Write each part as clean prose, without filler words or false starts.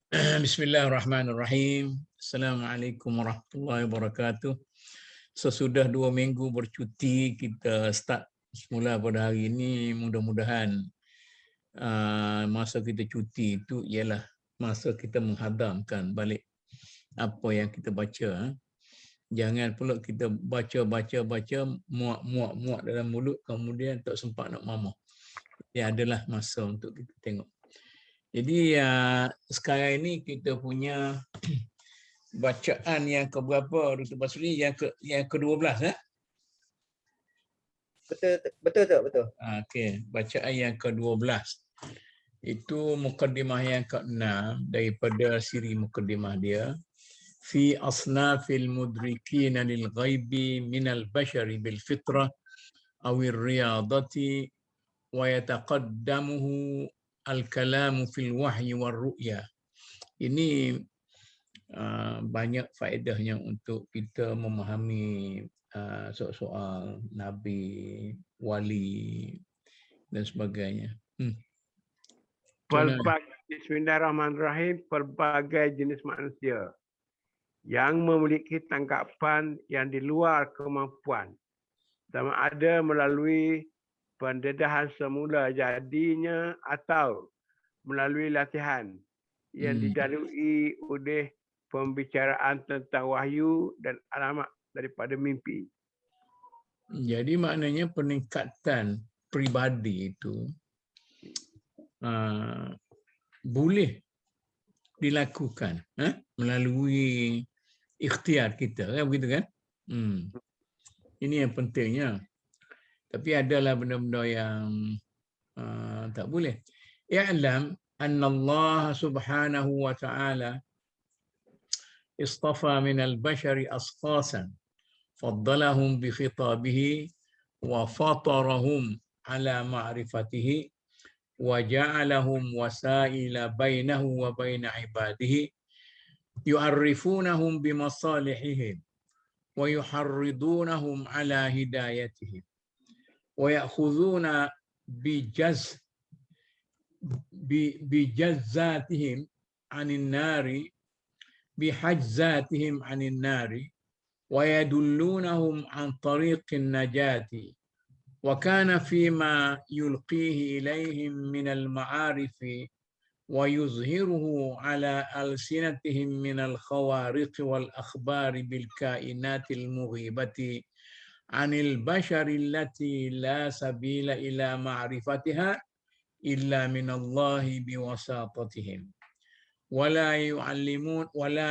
Bismillahirrahmanirrahim. Assalamualaikum warahmatullahi wabarakatuh. Sesudah 2 minggu bercuti, kita start semula pada hari ini. Mudah-mudahan masa kita cuti itu ialah masa kita menghadamkan balik apa yang kita baca. Jangan pula kita baca, muak dalam mulut, kemudian tak sempat nak mamah. Dia adalah masa untuk kita tengok. Jadi sekarang ini kita punya bacaan yang keberapa, Dr. Basri? Yang ke-12, Betul. Okey, bacaan yang ke-12. Itu mukaddimah yang ke-6 daripada siri mukaddimah dia. Fi asnafil mudrikina lil ghaibi minal bashari bil fitrah awir riyadati wa yataqaddamuhu al-kalamu fil wahyi war ru'ya. Ini banyak faedahnya untuk kita memahami soal-soal Nabi, wali dan sebagainya. Bismillahirrahmanirrahim. Pelbagai jenis manusia yang memiliki tangkapan yang di luar kemampuan, sama ada melalui pendedahan semula jadinya atau melalui latihan yang didalui oleh pembicaraan tentang wahyu dan alamat daripada mimpi. Jadi maknanya peningkatan peribadi itu boleh dilakukan melalui ikhtiar kita, kan begitu kan? Ini yang pentingnya. Tapi adalah benda-benda yang tak boleh. I'lam anna Allah subhanahu wa ta'ala istafa min al-bashari asqasan faddalahum bi khitabihi wa fatarahum ala ma'rifatihi wa ja'alahum wasaila bainahu wa baina ibadihi yu'arrifunahum bi masalihihim wa yuharridunahum ala hidayatihim wa ya'khudhuna bijazzatihim anin nari bihajzatihim anin nari wa yadullunahum an tariqin najati wa kana fima yulqihi ilayhim min al-ma'arifi wa yuzhiruhu ala alsinatihim min al-khawariq wal akhbari bil kainatil mughibati anil bashari allati la sabila ila ma'rifatiha illa min Allahi biwasatatihim wala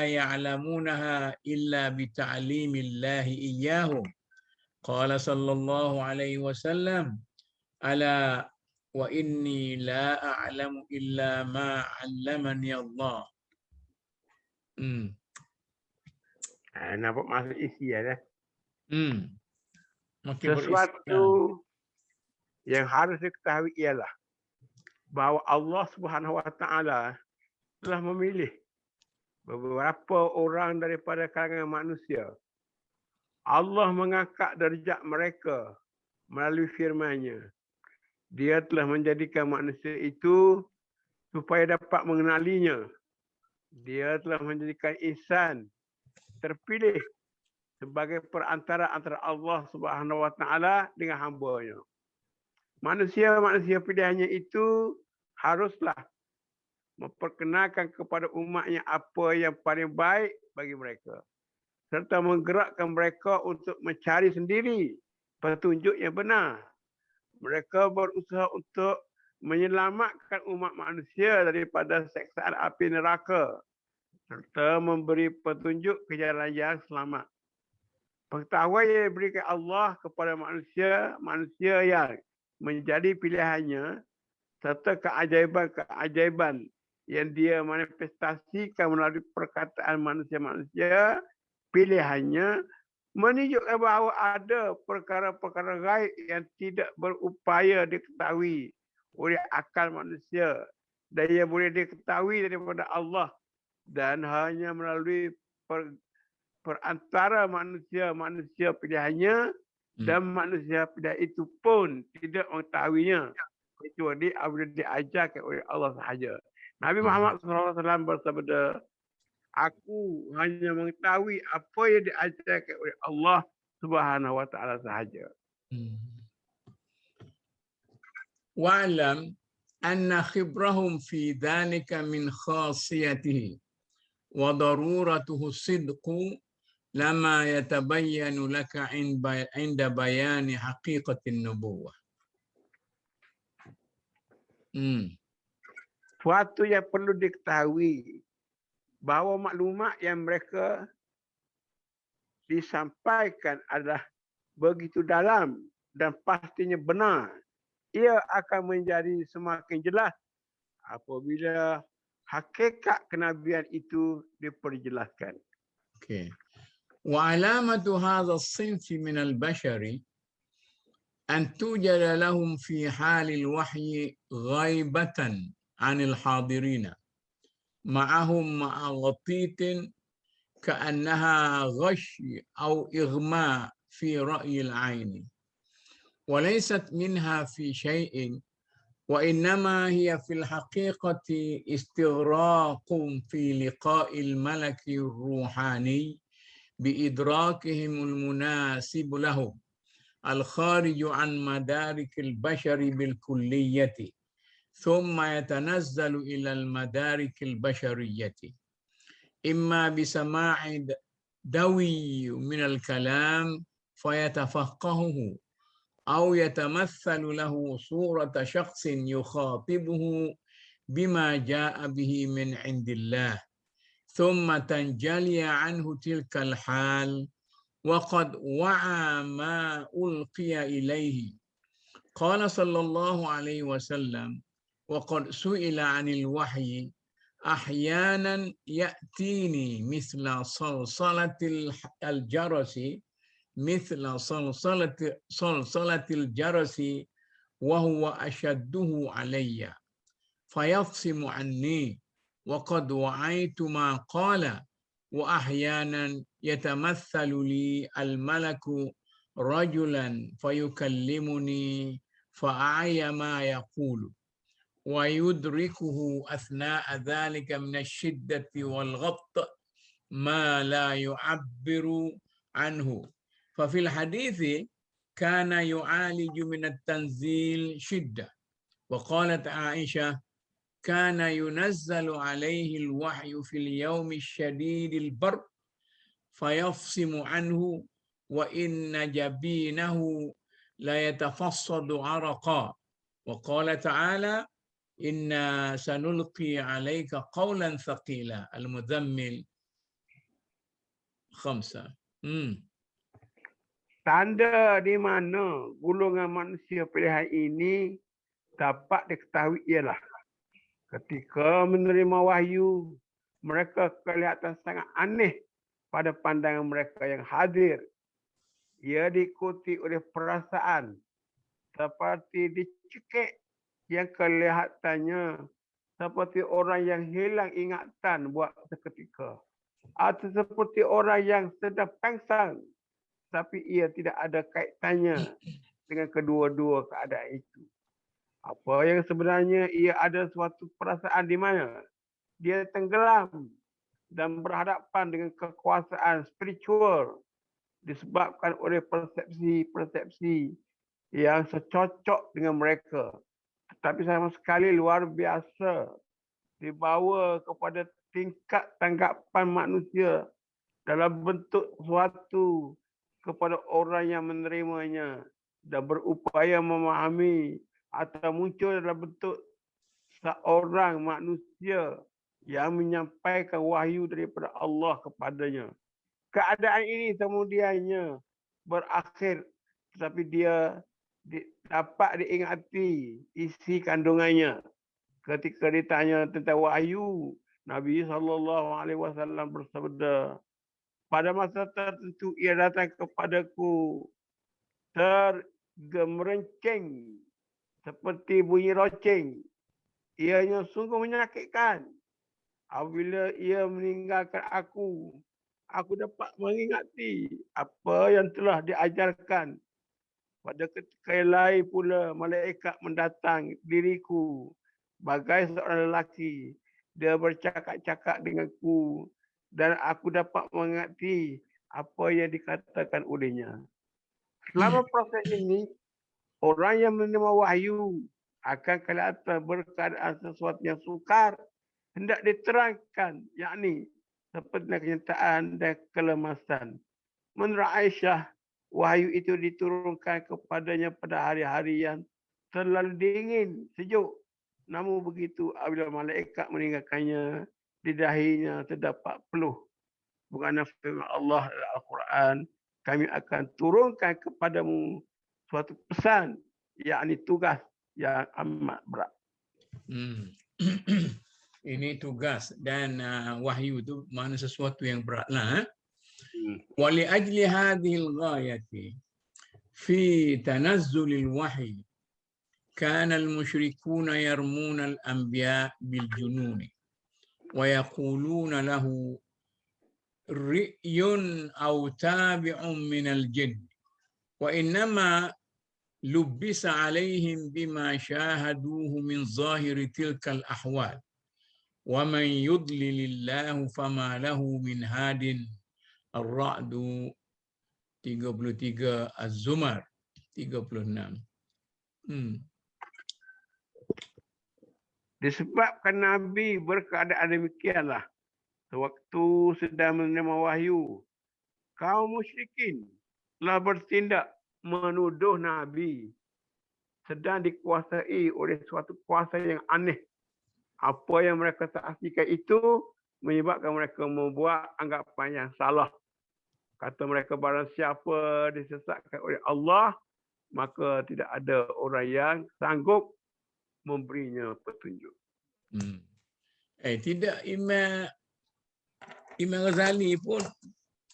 ya'lamunaha illa bita'limillahi iyyahum. Qala sallallahu alaihi wasallam, ala wa inni la a'lamu illa ma 'allamani Allah. Nampak maksud isi ya. Makin sesuatu yang harus diketahui ialah bahawa Allah Subhanahu wa taala telah memilih beberapa orang daripada kalangan manusia. Allah mengangkat darjat mereka melalui firman-Nya. Dia telah menjadikan manusia itu supaya dapat mengenalinya. Dia telah menjadikan insan terpilih sebagai perantara antara Allah Subhanahu wa taala dengan hamba-Nya. Manusia pilihannya itu haruslah memperkenalkan kepada umatnya apa yang paling baik bagi mereka, serta menggerakkan mereka untuk mencari sendiri petunjuk yang benar. Mereka berusaha untuk menyelamatkan umat manusia daripada seksaan api neraka, serta memberi petunjuk ke jalan yang selamat. Pengetahuan yang diberikan Allah kepada manusia yang menjadi pilihannya, serta keajaiban-keajaiban yang dia manifestasikan melalui perkataan manusia-manusia pilihannya, menunjukkan bahawa ada perkara-perkara gaib yang tidak berupaya diketahui oleh akal manusia dan yang boleh diketahui daripada Allah, dan hanya melalui perantara manusia pilihannya, dan manusia pilihan itu pun tidak mengetahuinya kecuali apabila diajarkan oleh Allah sahaja. Nabi Muhammad SAW bersabda, aku hanya mengetahui apa yang diajarkan oleh Allah Subhanahu wa taala sahaja. Wa'lam anna khibrahum fi dhalika min khasiyatihi wa daruratuhu sidqu lama yatabayyanu laka inda bayani haqiqatin nubuwah. Suatu yang perlu diketahui bahawa maklumat yang mereka disampaikan adalah begitu dalam dan pastinya benar. Ia akan menjadi semakin jelas apabila hakikat kenabian itu diperjelaskan. Okay. وعلامة هذا الصنف من البشر أن توجد لهم في حال الوحي غيبة عن الحاضرين معهم مع غطيط كأنها غش أو إغماء في رأي العين وليست منها في شيء وإنما هي في الحقيقة استغراق في لقاء الملك الروحاني بإدراكهم المناسب لهم الخارج عن مدارك البشر بالكلية ثم يتنزل إلى المدارك البشرية إما بسماع دوي من الكلام فيتفقهه أو يتمثل له صورة شخص يخاطبه بما جاء به من عند الله ثم تنجلي عنه تلك الحال وقد وعى ما ألقي إليه. قال صلى الله عليه وسلم وقد سئل عن الوحي أحيانا يأتيني مثل صلصلة الجرس صلصلة الجرس وهو أشده علي فيفصم عني وقد وعيت ما قال وأحيانا يتمثل لي الملك رجلا فيكلمني فأعي ما يقول ويدركه أثناء ذلك من الشدة والغبط ما لا يعبر عنه ففي الحديث كان يعالج من التنزيل شدة وقالت عائشة كان ينزل عليه الوحي في اليوم الشديد البرد فيفصم عنه وإن جبينه لا يتفصد عرقا وقال تعالى إنا سنلقي عليك قولا ثقيلا المزمل 5. Tanda di mana golongan manusia pilihan ini dapat diketahui ialah ketika menerima wahyu, mereka kelihatan sangat aneh pada pandangan mereka yang hadir. Ia diikuti oleh perasaan seperti dicekik yang kelihatannya seperti orang yang hilang ingatan buat seketika. Atau seperti orang yang sedang pingsan tapi ia tidak ada kaitannya dengan kedua-dua keadaan itu. Apa yang sebenarnya ia ada suatu perasaan di mana dia tenggelam dan berhadapan dengan kekuasaan spiritual disebabkan oleh persepsi-persepsi yang secocok dengan mereka. Tetapi sama sekali luar biasa dibawa kepada tingkat tanggapan manusia dalam bentuk suatu kepada orang yang menerimanya dan berupaya memahami atau muncul dalam bentuk seorang manusia yang menyampaikan wahyu daripada Allah kepadanya. Keadaan ini kemudiannya berakhir tetapi dia dapat diingati isi kandungannya. Ketika ditanya tentang wahyu, Nabi SAW bersabda, pada masa tertentu ia datang kepadaku tergemerencing seperti bunyi loceng. Ianya sungguh menyakitkan. Apabila ia meninggalkan aku dapat mengingati apa yang telah diajarkan. Pada ketika yang lain pula malaikat mendatang diriku bagai seorang lelaki Dia bercakap-cakap denganku dan aku dapat mengerti apa yang dikatakan olehnya. Selama proses ini, orang yang menerima wahyu akan kelihatan berkeadaan sesuatu yang sukar hendak diterangkan, yakni seperti kenyataan dan kelemasan. Menurut Aisyah, wahyu itu diturunkan kepadanya pada hari-hari yang terlalu dingin, sejuk. Namun begitu, apabila malaikat meninggalkannya, di dahinya terdapat peluh. Bukan firman Allah dalam Al-Quran, kami akan turunkan kepadamu suatu pesan, yakni tugas yang amat berat. Ini tugas dan wahyu itu mana sesuatu yang beratlah. Wa li ajli hadhihi al-ghayati fi tanazzul al-wahyi kana al-musyrikuna yarmuna al-anbiya bil jununi wa yaquluna lahu ri'yun aw tabi'un min al-jinn wa innama لبس عليهم بما شاهدوه من ظاهر تلك الأحوال ومن يضلل الله فما له من هاد الرعد 33 Az-Zumar 36. Disebabkan Nabi berkeadaan demikianlah, sewaktu sedang menerima wahyu, kaum musyrikin telah bertindak menuduh Nabi sedang dikuasai oleh suatu kuasa yang aneh. Apa yang mereka saksikan itu menyebabkan mereka membuat anggapan yang salah. Kata mereka, barang siapa disesatkan oleh Allah, maka tidak ada orang yang sanggup memberinya petunjuk. Tidak, Imam Ghazali pun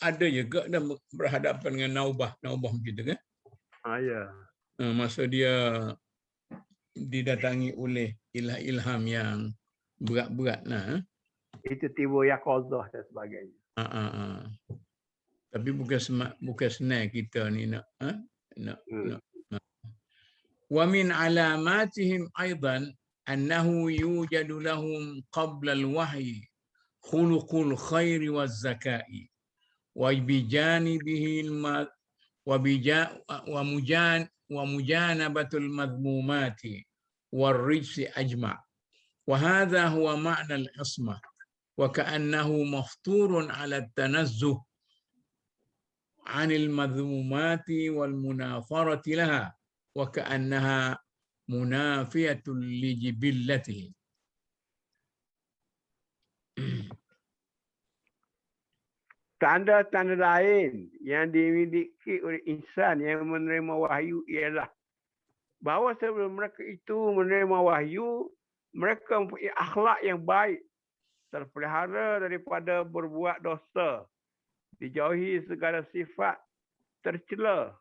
ada juga dan berhadapan dengan naubah gitu kan? Ya. Masa dia didatangi oleh ilham yang berat-berat lah. Itu tiba yaqazah dan sebagainya. Tapi bukan senang kita ni nak. Wa min alamatihim aidan annahu yujadu lahum qabla al-wahyi khuluqul khairi waz zakai wa bijanibihi ومجانبة المذمومات والرجس أجمع وهذا هو معنى العصمة وكأنه مفطور على التنزه عن المذمومات والمنافرة لها وكأنها منافية لجبلته. Tanda-tanda lain yang dimiliki oleh insan yang menerima wahyu ialah bahawa sebelum mereka itu menerima wahyu, mereka mempunyai akhlak yang baik, terpelihara daripada berbuat dosa, dijauhi segala sifat tercela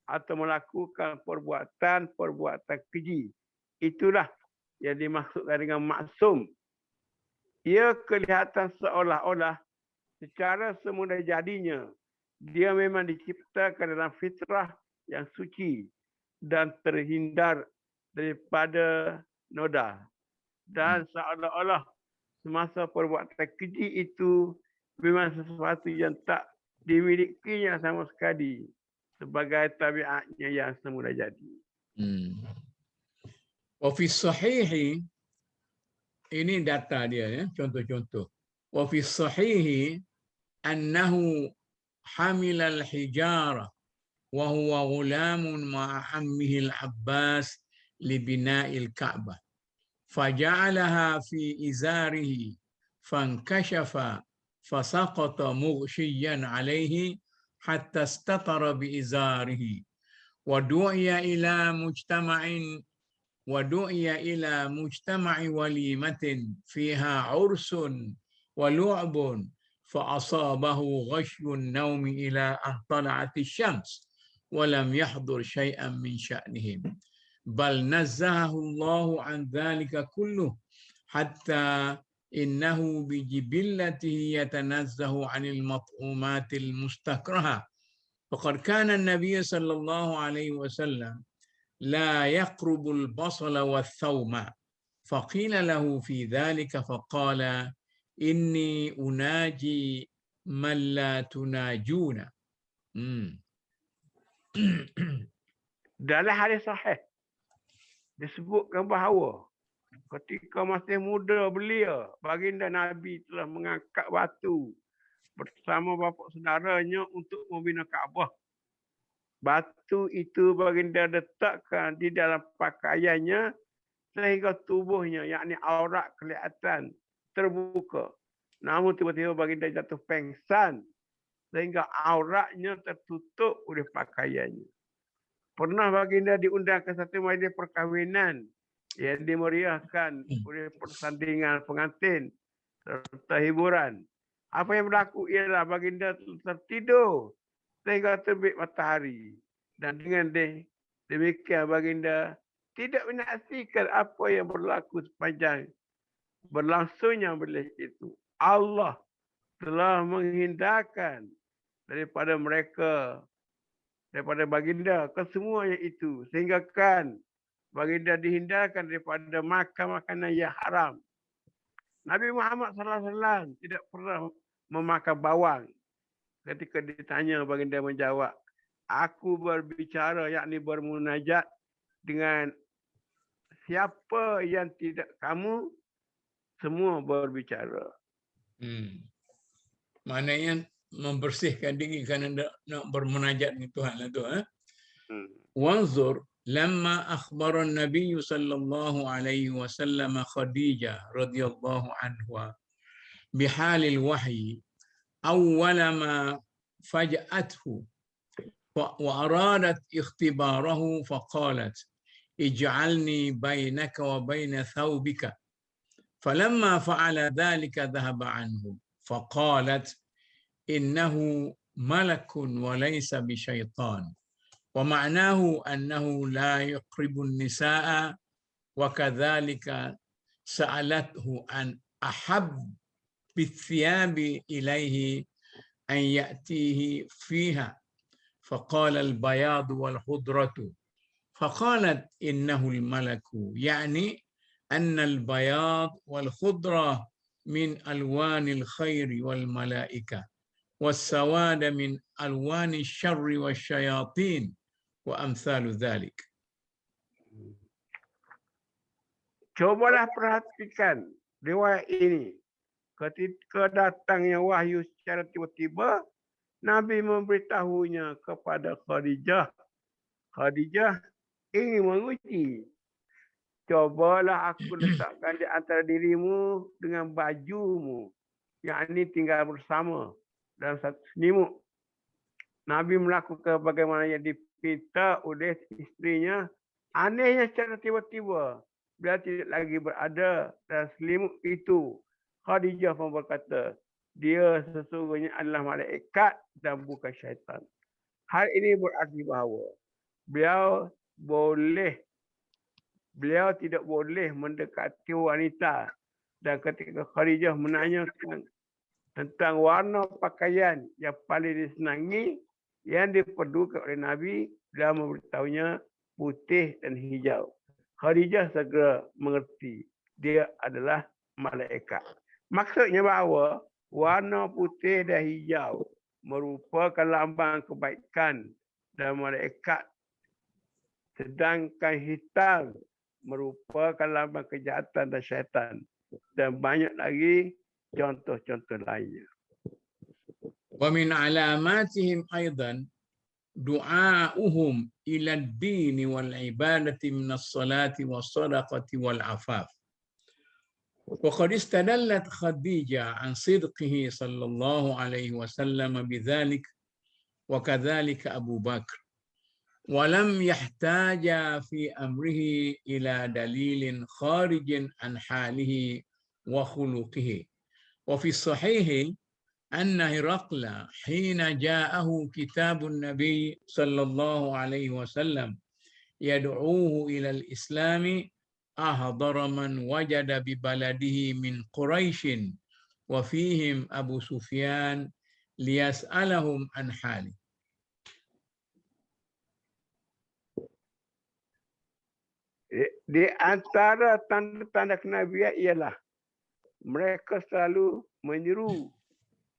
atau melakukan perbuatan keji. Itulah yang dimaksudkan dengan maksum. Ia kelihatan seolah-olah secara semula jadinya dia memang diciptakan dalam fitrah yang suci dan terhindar daripada noda, dan seolah-olah semasa perbuatan keji itu memang sesuatu yang tak dimilikinya sama sekali sebagai tabiatnya yang semula jadi. Wa fi sahihi, ini data dia ya, contoh-contoh. Wa fi sahihi annahu hamil al-hijara wa huwa ghulamun ma'a ammihi al-Abbas li bina'i al-Ka'bah faja'alaha fi izarihi fankashafa fasaqata mughshiyan alayhi hatta istatara bi izarihi wa du'iya ila mujtama'i walimatin fiha ursun wa lu'bun فأصابه غشي النوم إلى أن طلعت الشمس ولم يحضر شيئا من شأنهم بل نزهه الله عن ذلك كله حتى إنه بجبلته يتنزه عن المطعومات المستكرهة فقد كان النبي صلى الله عليه وسلم لا يقرب البصل والثوم فقيل له في ذلك فقال إني أناجي من لا تناجون. Dalam hadis sahih disebutkan bahawa ketika masih muda belia, baginda Nabi telah mengangkat batu bersama bapa saudaranya untuk membina Kaabah. Batu itu baginda letakkan di dalam pakaiannya sehingga tubuhnya, yakni aurat kelihatan terbuka. Namun tiba-tiba baginda jatuh pengsan sehingga auratnya tertutup oleh pakaiannya. Pernah baginda diundang ke satu majlis perkahwinan yang dimeriahkan oleh persandingan pengantin serta hiburan. Apa yang berlaku ialah baginda tertidur sehingga terbit matahari. Dan dengan demikian baginda tidak menyaksikan apa yang berlaku sepanjang berlangsungnya majlis itu. Allah telah menghindarkan daripada mereka, daripada baginda kesemuanya itu, sehingga kan baginda dihindarkan daripada makan makanan yang haram. Nabi Muhammad SAW tidak pernah memakan bawang. Ketika ditanya, baginda menjawab, aku berbicara, yakni bermunajat dengan siapa yang tidak kamu semua berbicara. Maknanya membersihkan diri kerana nak bermunajat dengan Tuhan lah tu. Wanzur lamma akhbara an-nabiy sallallahu alaihi wasallam Khadijah radhiyallahu anha bihal al-wahyi awwal ma faj'athu wa aradat ikhtibarahu faqalat ij'alni bainaka wa baina thawbika falamma fa'ala dhalika dhahaba anhu faqalat innahu malakun wa laysa bisyaitan wa ma'nahu annahu la yuqribu an-nisaa wa kadzalika sa'alathu an ahab bithiyabi ilayhi an ya'tihi fiha faqala al-bayad wal khudratu faqalat innahu al-malaku yani anna al-bayad wal khudra min alwanil khairi wal malaika والسواد من ألوان الشر والشياطين وأمثال ذلك. Cobalah perhatikan riwayat ini. Ketika datangnya wahyu secara tiba-tiba, Nabi memberitahunya kepada Khadijah. Khadijah ingin menguji. Cobalah aku letakkan di antara dirimu dengan bajumu, yakni tinggal bersama dalam satu selimut. Nabi melakukan bagaimana yang dipinta oleh istrinya. Anehnya secara tiba-tiba, dia tidak lagi berada dalam selimut itu. Khadijah pun berkata, dia sesungguhnya adalah malaikat dan bukan syaitan. Hal ini berarti bahawa beliau tidak boleh mendekati wanita. Dan ketika Khadijah menanya tentang warna pakaian yang paling disenangi yang diperlukan oleh Nabi, beliau memberitahunya putih dan hijau. Khadijah segera mengerti dia adalah malaikat. Maksudnya bahawa warna putih dan hijau merupakan lambang kebaikan dan malaikat, sedangkan hitam merupakan lambang kejahatan dan syaitan. Dan banyak lagi contoh-contoh lainnya. ومن علاماتهم أيضا دعاؤهم إلى الدين والعبادة من الصلاة والصدقة والعفاف. وقد استدلت خديجة عن صدقه صلى الله عليه وسلم بذلك وكذلك أبو بكر ولم يحتاج في أمره إلى دليل خارج عن حاله وخلقه. وفي الصحيح أن هرقل حين جاءه كتاب النبي صلى الله عليه وسلم يدعوه إلى الإسلام أحضر من وجد ببلده من قريش وفيهم أبو سفيان ليسألهم عن حاله. Di antara tanda-tanda kenabian ialah mereka selalu menyeru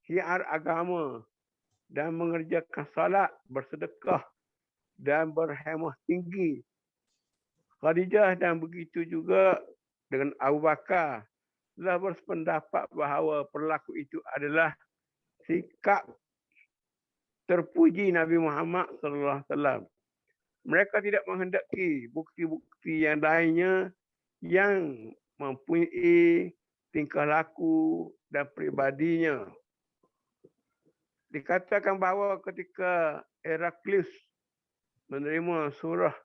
syiar agama dan mengerjakan salat, bersedekah dan berhemah tinggi. Khadijah dan begitu juga dengan Abu Bakar telah bersependapat bahawa perilaku itu adalah sikap terpuji Nabi Muhammad sallallahu alaihi wasallam. Mereka tidak menghendaki bukti-bukti yang lainnya yang mempunyai tingkah laku dan peribadinya. Dikatakan bahawa ketika Heraklius menerima surat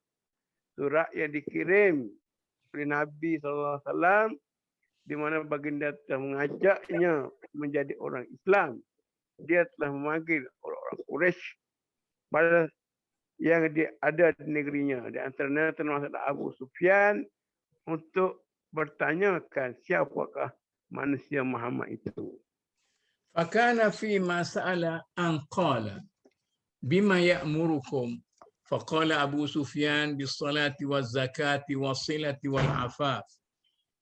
yang dikirim oleh Nabi SAW di mana baginda telah mengajaknya menjadi orang Islam, dia telah memanggil orang-orang Quraisy pada yang ada di negerinya. Di antaranya termasuk Abu Sufyan untuk bertanyakan siapakah manusia Muhammad itu. فكان فيما سأل أن قال بما يأمركم فقال أبو سفيان بالصلاة والزكاة والصلة والعفاف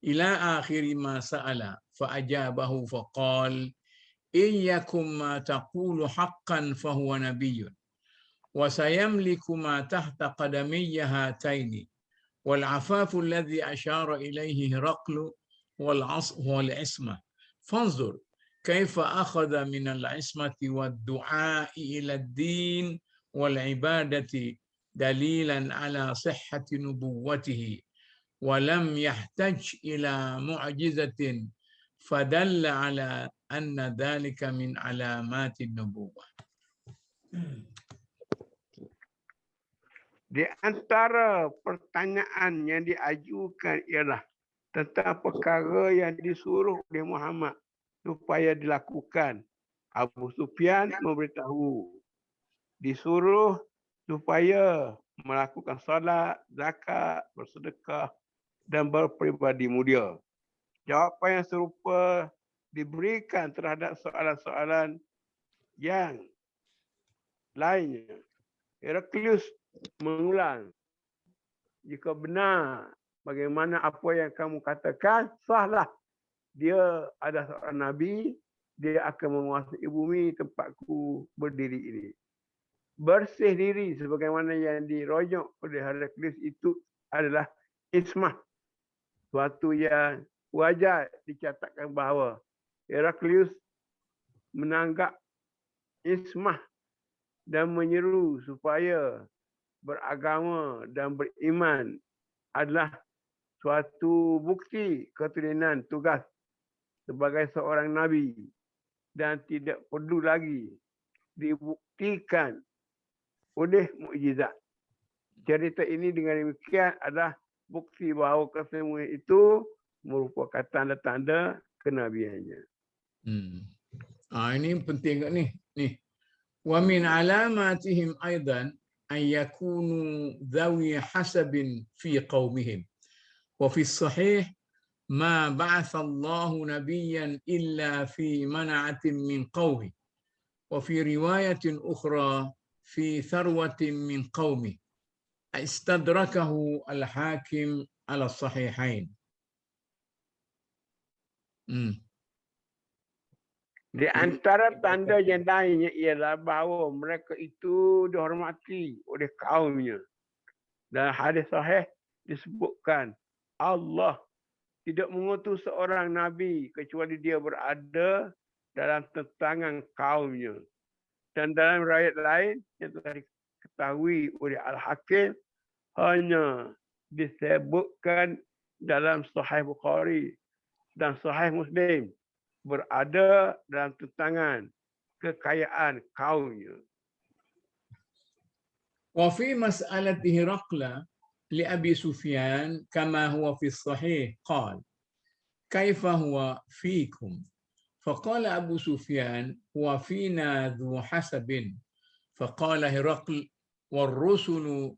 إلى آخر ما سأل فأجابه فقال إن يكن ما تقول حقا فهو نبي وسيملك ما تحت قدمي هاتين والعفاف الذي أشار إليه هرقل والعصمة فانظر كيف أخذ من العصمة والدعاء إلى الدين والعبادة دليلا على صحة نبوته ولم يحتج إلى معجزة فدل على أن ذلك من علامات النبوة. Di antara pertanyaan yang diajukan ialah tentang perkara yang disuruh oleh Muhammad supaya dilakukan. Abu Sufyan memberitahu disuruh supaya melakukan salat, zakat, bersedekah dan berperibadi mulia. Jawapan yang serupa diberikan terhadap soalan-soalan yang lainnya. Heraklius mengulang, jika benar bagaimana apa yang kamu katakan, sahlah. Dia adalah seorang Nabi, dia akan menguasai bumi tempatku berdiri ini. Bersih diri sebagaimana yang dirojok oleh Heraklius itu adalah ismah. Suatu yang wajar dicatatkan bahawa Heraklius menanggap ismah dan menyeru supaya beragama dan beriman adalah suatu bukti keturunan tugas sebagai seorang Nabi dan tidak perlu lagi dibuktikan oleh mukjizat. Cerita ini dengan demikian adalah bukti bahawa kesemua itu merupakan tanda-tanda kenabiannya. Ini penting kat ni. Wa min alamatihim aidan an yakunu dhawi hasabin fi qaumihim. Wa fi sahih ما بعث الله نبيا إلا في منعة من قومه وفي رواية أخرى في ثروة من قومه استدركه الحاكم على الصحيحين. Di antara tanda yang lainnya ialah bahawa mereka itu dihormati oleh kaumnya. Dan hadis sahih disebutkan Allah tidak mengutus seorang Nabi kecuali dia berada dalam tentangan kaumnya. Dan dalam riwayat lain yang telah diketahui oleh Al-Hakim hanya disebutkan dalam Sahih Bukhari dan Sahih Muslim berada dalam tentangan kekayaan kaumnya. وفي مسألة هرقل لأبي سفيان كما هو في الصحيح قال كيف هو فيكم فقال أبو سفيان هو فينا ذو حسب فقال هرقل والرسل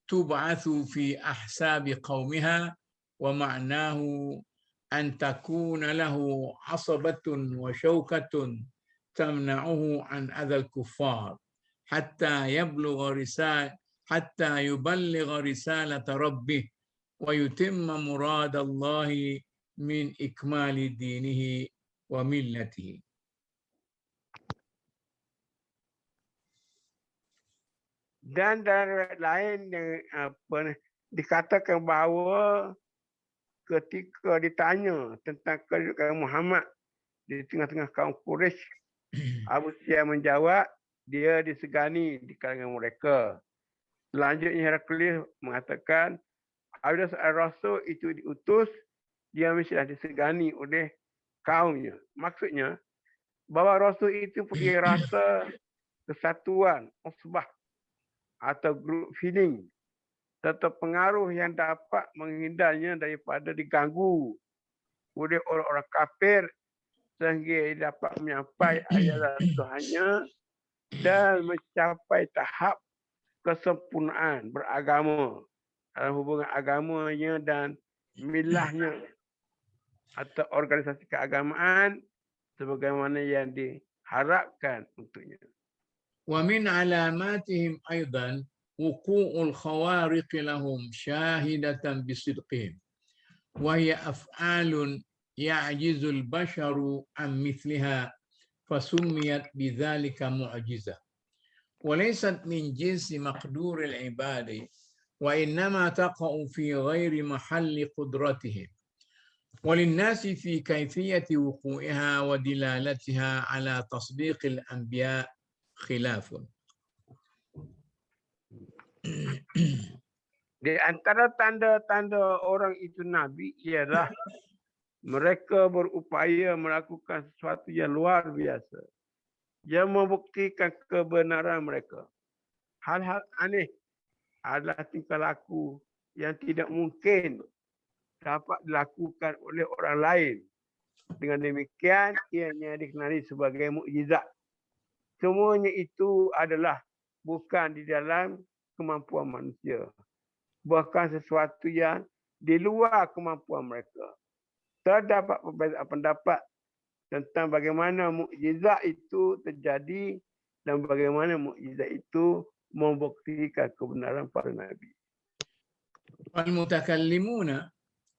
تبعث في أحساب قومها ومعناه أن تكون له عصبة وشوكة تمنعه عن أذى الكفار حتى يبلغ حتى يبلغ رسالة ربه ويتم مراد الله من إكمال دينه وملته. Dan dalam riwayat lain dikatakan bahawa ketika ditanya tentang kedudukan Muhammad di tengah-tengah kaum Quraisy, Abu Sufyan menjawab dia disegani di kalangan mereka. Selanjutnya Heraklius mengatakan apabila seorang rasul itu diutus, dia mestilah disegani oleh kaumnya. Maksudnya bahawa rasul itu punya rasa kesatuan, usbah atau group feeling serta pengaruh yang dapat menghindarnya daripada diganggu oleh orang-orang kafir sehingga ia dapat menyampaikan ajaran Tuhannya dan mencapai tahap kesempurnaan beragama dalam hubungan agamanya dan milahnya atau organisasi keagamaan sebagaimana yang diharapkan untuknya. ومن علاماتهم أيضا وقوع الخوارق لهم شاهدة بصدقهم، وهي أفعال يعجز البشر عن مثلها فسميت بذلك معجزة، وليست من جنس مقدور العباد، وإنما تقع في غير محل قدرتهم، وللناس في كيفية وقوعها ودلالتها على تصديق الأنبياء خلاف. Di antara tanda-tanda orang itu Nabi ialah mereka berupaya melakukan sesuatu yang luar biasa yang membuktikan kebenaran mereka. Hal-hal aneh adalah tingkah laku yang tidak mungkin dapat dilakukan oleh orang lain. Dengan demikian, ianya dikenali sebagai mukjizat. Semuanya itu adalah bukan di dalam kemampuan manusia. Bahkan sesuatu yang di luar kemampuan mereka. Terdapat perbezaan pendapat tentang bagaimana mukjizat itu terjadi dan bagaimana mukjizat itu membuktikan kebenaran para nabi. والمتكلمون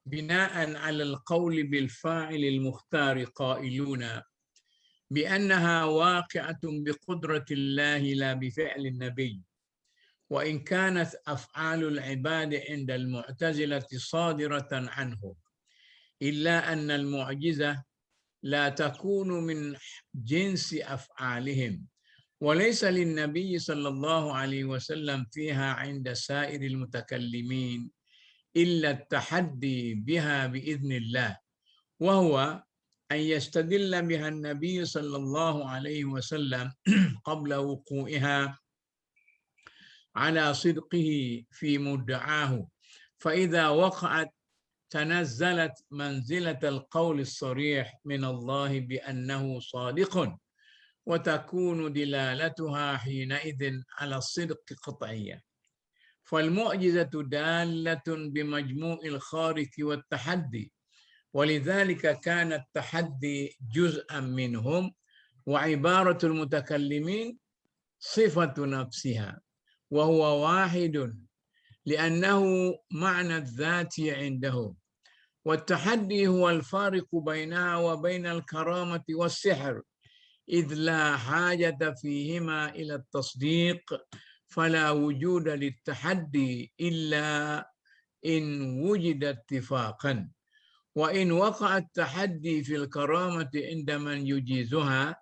بناء على القول بالفاعل المختار قائلون بأنها واقعة بقدرة الله لا بفعل النبي، وإن كانت أفعال العباد عند المعتزلة صادرة عنه، إلا أن المعجزة لا تكون من جنس أفعالهم، وليس للنبي صلى الله عليه وسلم فيها عند سائر المتكلمين إلا التحدي بها بإذن الله، وهو أن يستدل بها النبي صلى الله عليه وسلم قبل وقوعها على صدقه في مدعاه، فإذا وقعت تنزلت منزلة القول الصريح من الله بأنه صادق، وتكون دلالتها حينئذ على الصدق قطعية. فالمعجزة دالة بمجموع الخارق والتحدي، ولذلك كان التحدي جزءا منهم، وعبارة المتكلمين صفة نفسها، وهو واحد لأنه معنى الذات عندهم، والتحدي هو الفارق بينها وبين الكرامة والسحر، إذ لا حاجة فيهما إلى التصديق، فلا وجود للتحدي إلا إن وجد اتفاقا، وإن وقع التحدي في الكرامة عند من يجيزها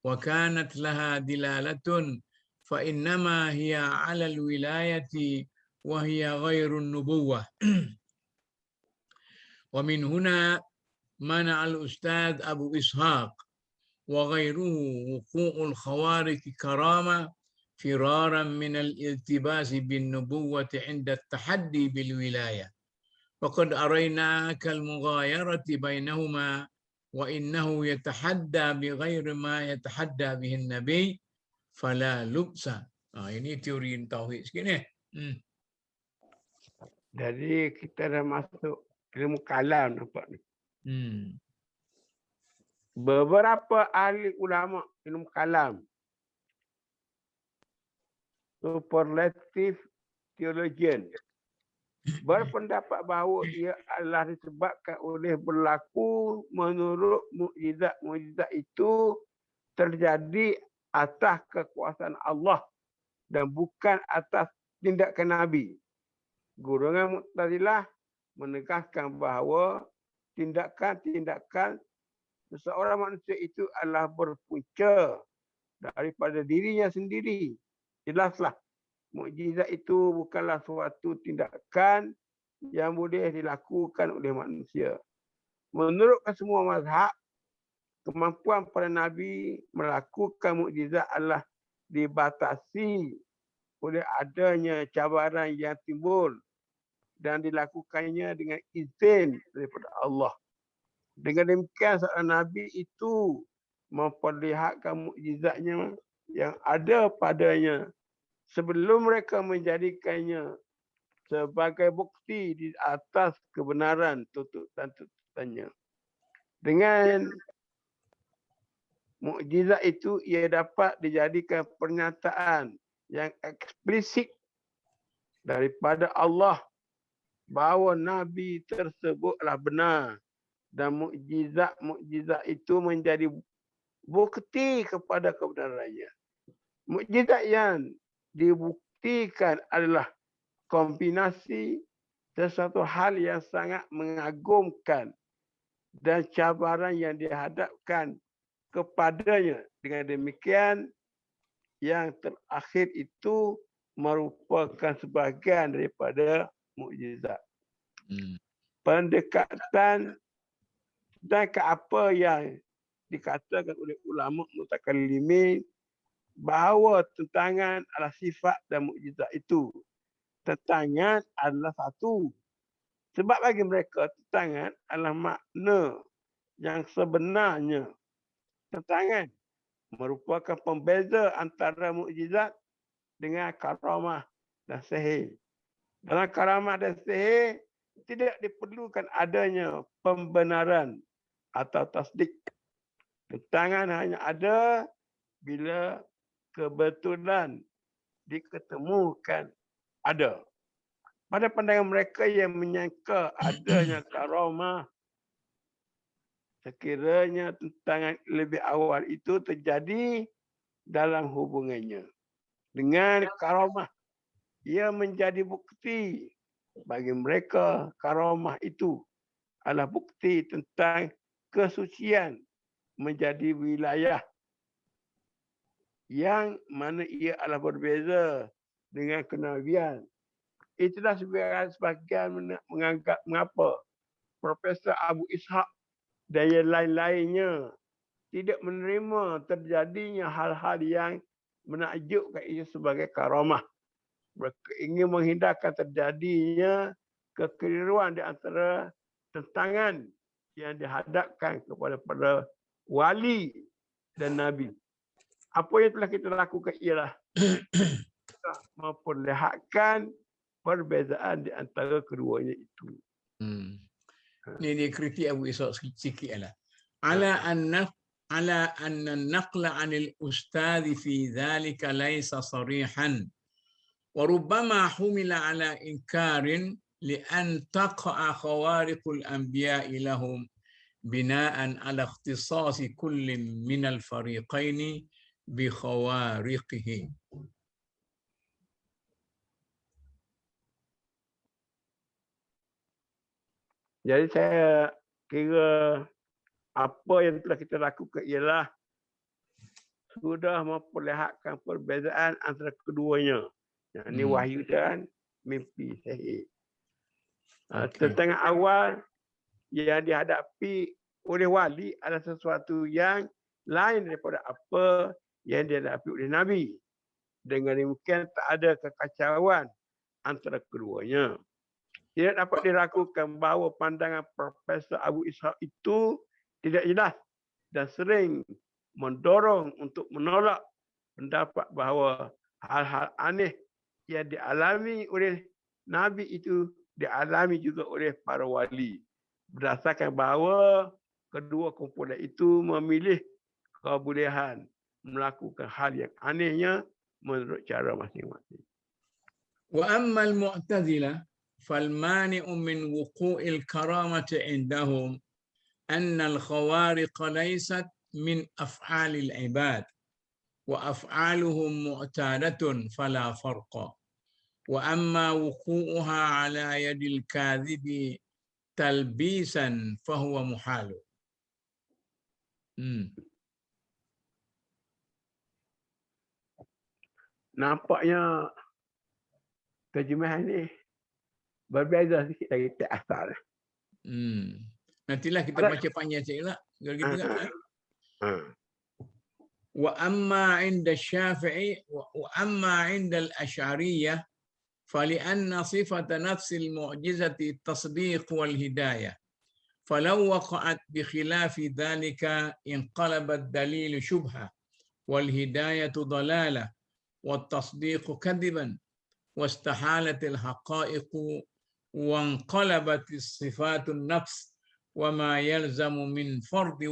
وكانت لها دلالة فإنما هي على الولاية وهي غير النبوة. ومن هنا منع الأستاذ أبو إسحاق وغيره وقوع الخوارق كرامة فرارا من الالتباس بالنبوة عند التحدي بالولاية، وقد أريناك المغايرة بينهما وإنه يتحدى بغير ما يتحدى به النبي فلا لبس. Ini teori tauhid sikit ni. Jadi kita dah masuk ilmu kalam nampak ni. Beberapa ahli ulama ilmu kalam, superlative theologian, berpendapat bahawa ia adalah disebabkan oleh berlaku menurut mukjizat itu terjadi atas kekuasaan Allah dan bukan atas tindakan Nabi. Golongan Mu'tazilah menegaskan bahawa tindakan-tindakan seseorang manusia itu adalah berpunca daripada dirinya sendiri. Jelaslah, mukjizat itu bukanlah suatu tindakan yang boleh dilakukan oleh manusia. Menurut semua mazhab, kemampuan para Nabi melakukan mukjizat adalah dibatasi oleh adanya cabaran yang timbul dan dilakukannya dengan izin daripada Allah. Dengan demikian seorang Nabi itu memperlihatkan mukjizatnya yang ada padanya sebelum mereka menjadikannya sebagai bukti di atas kebenaran tuntutannya. Dengan mukjizat itu ia dapat dijadikan pernyataan yang eksplisit daripada Allah bahawa Nabi tersebutlah benar dan mukjizat itu menjadi bukti kepada kebenarannya. Mukjizat yang dibuktikan adalah kombinasi sesuatu hal yang sangat mengagumkan dan cabaran yang dihadapkan kepadanya. Dengan demikian, yang terakhir itu merupakan sebahagian daripada mukjizat. Pendekatan dan ke apa yang dikatakan oleh ulama mutakallimin bahawa tentangan adalah sifat dan mukjizat itu. Tentangan adalah satu. Sebab bagi mereka tentangan adalah makna yang sebenarnya. Tentangan merupakan pembeza antara mukjizat dengan karamah dan sihir. Dalam karamah dan sihir tidak diperlukan adanya pembenaran atau tasdik. Tentangan hanya ada bila kebetulan diketemukan ada. Pada pandangan mereka yang menyangka adanya karamah, sekiranya tentangan lebih awal itu terjadi dalam hubungannya dengan karamah, ia menjadi bukti bagi mereka. Karamah itu adalah bukti tentang kesucian menjadi wilayah yang mana ia adalah berbeza dengan kenabian. Itulah sebagian menganggap mengapa Profesor Abu Ishaq dan yang lain-lainnya tidak menerima terjadinya hal-hal yang menakjubkan ia sebagai karamah. Mereka ingin menghindarkan terjadinya kekeliruan di antara tentangan yang dihadapkan kepada para wali dan nabi. Apa yang telah kita lakukan ialah kita memperlihatkan perbezaan di antara keduanya itu. Ini dia kritik Abu Ishaq sikit lah. Ala anna an-naqla 'anil ustadz fi dhalika laysa sarihan wa rubbama humila 'ala inkarin li'an taqa'a khawariqul anbiya'i lahum bina'an 'ala ikhtisasi kullin minal fariqaini bi khawariqihi. Jadi saya kira apa yang telah kita lakukan ialah sudah memperlihatkan perbezaan antara keduanya. Yang ini wahyu dan mimpi sihir. Tentangan awal yang dihadapi oleh wali adalah sesuatu yang lain daripada apa yang dihadapi oleh Nabi. Dengan demikian tak ada kekacauan antara keduanya. Tidak dapat diragukan bahawa pandangan Profesor Abu Ishaq itu tidak jelas dan sering mendorong untuk menolak pendapat bahawa hal-hal aneh yang dialami oleh Nabi itu dialami juga oleh para wali. Berdasarkan bahawa kedua kumpulan itu memilih kebolehan melakukan hal yang anehnya menurut cara masing-masing. Wa amma al-Mu'tazilah فالمانع من وقوع الكرامة عندهم أن الخوارق ليست من أفعال العباد وأفعالهم معتادة فلا فرق. وأما وقوعها على يد الكاذب تلبيسا فهو محال. Nampaknya terjemahan ni berbeza sikit dari teks asal. Nantilah kita baca panjang sikit lah. Gitu kan? وأما عند الشافعي وأما عند الأشعرية فلأن صفة نفس المعجزة التصديق والهداية فلو وقعت بخلاف ذلك انقلب الدليل شبهة والهداية ضلالة والتصديق كذبا واستحالت الحقائق وانقلبت الصفات النفس وما يلزم من فرض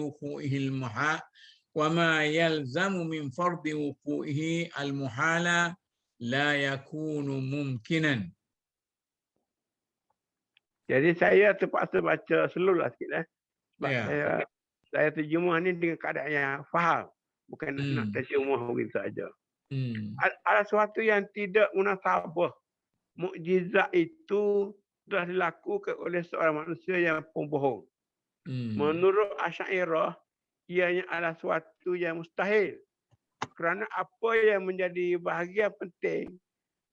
وقوعه المحال لا يكون ممكنا. Jadi saya terpaksa baca slow lah sikit sebab saya terjemah ni dengan keadaan yang faham, bukan nak terjemah begitu saja. Ada sesuatu yang tidak munasabah. Mukjizat itu telah dilakukan oleh seorang manusia yang pembohong. Menurut Asy'ariyah, ianya adalah sesuatu yang mustahil. Kerana apa yang menjadi bahagian penting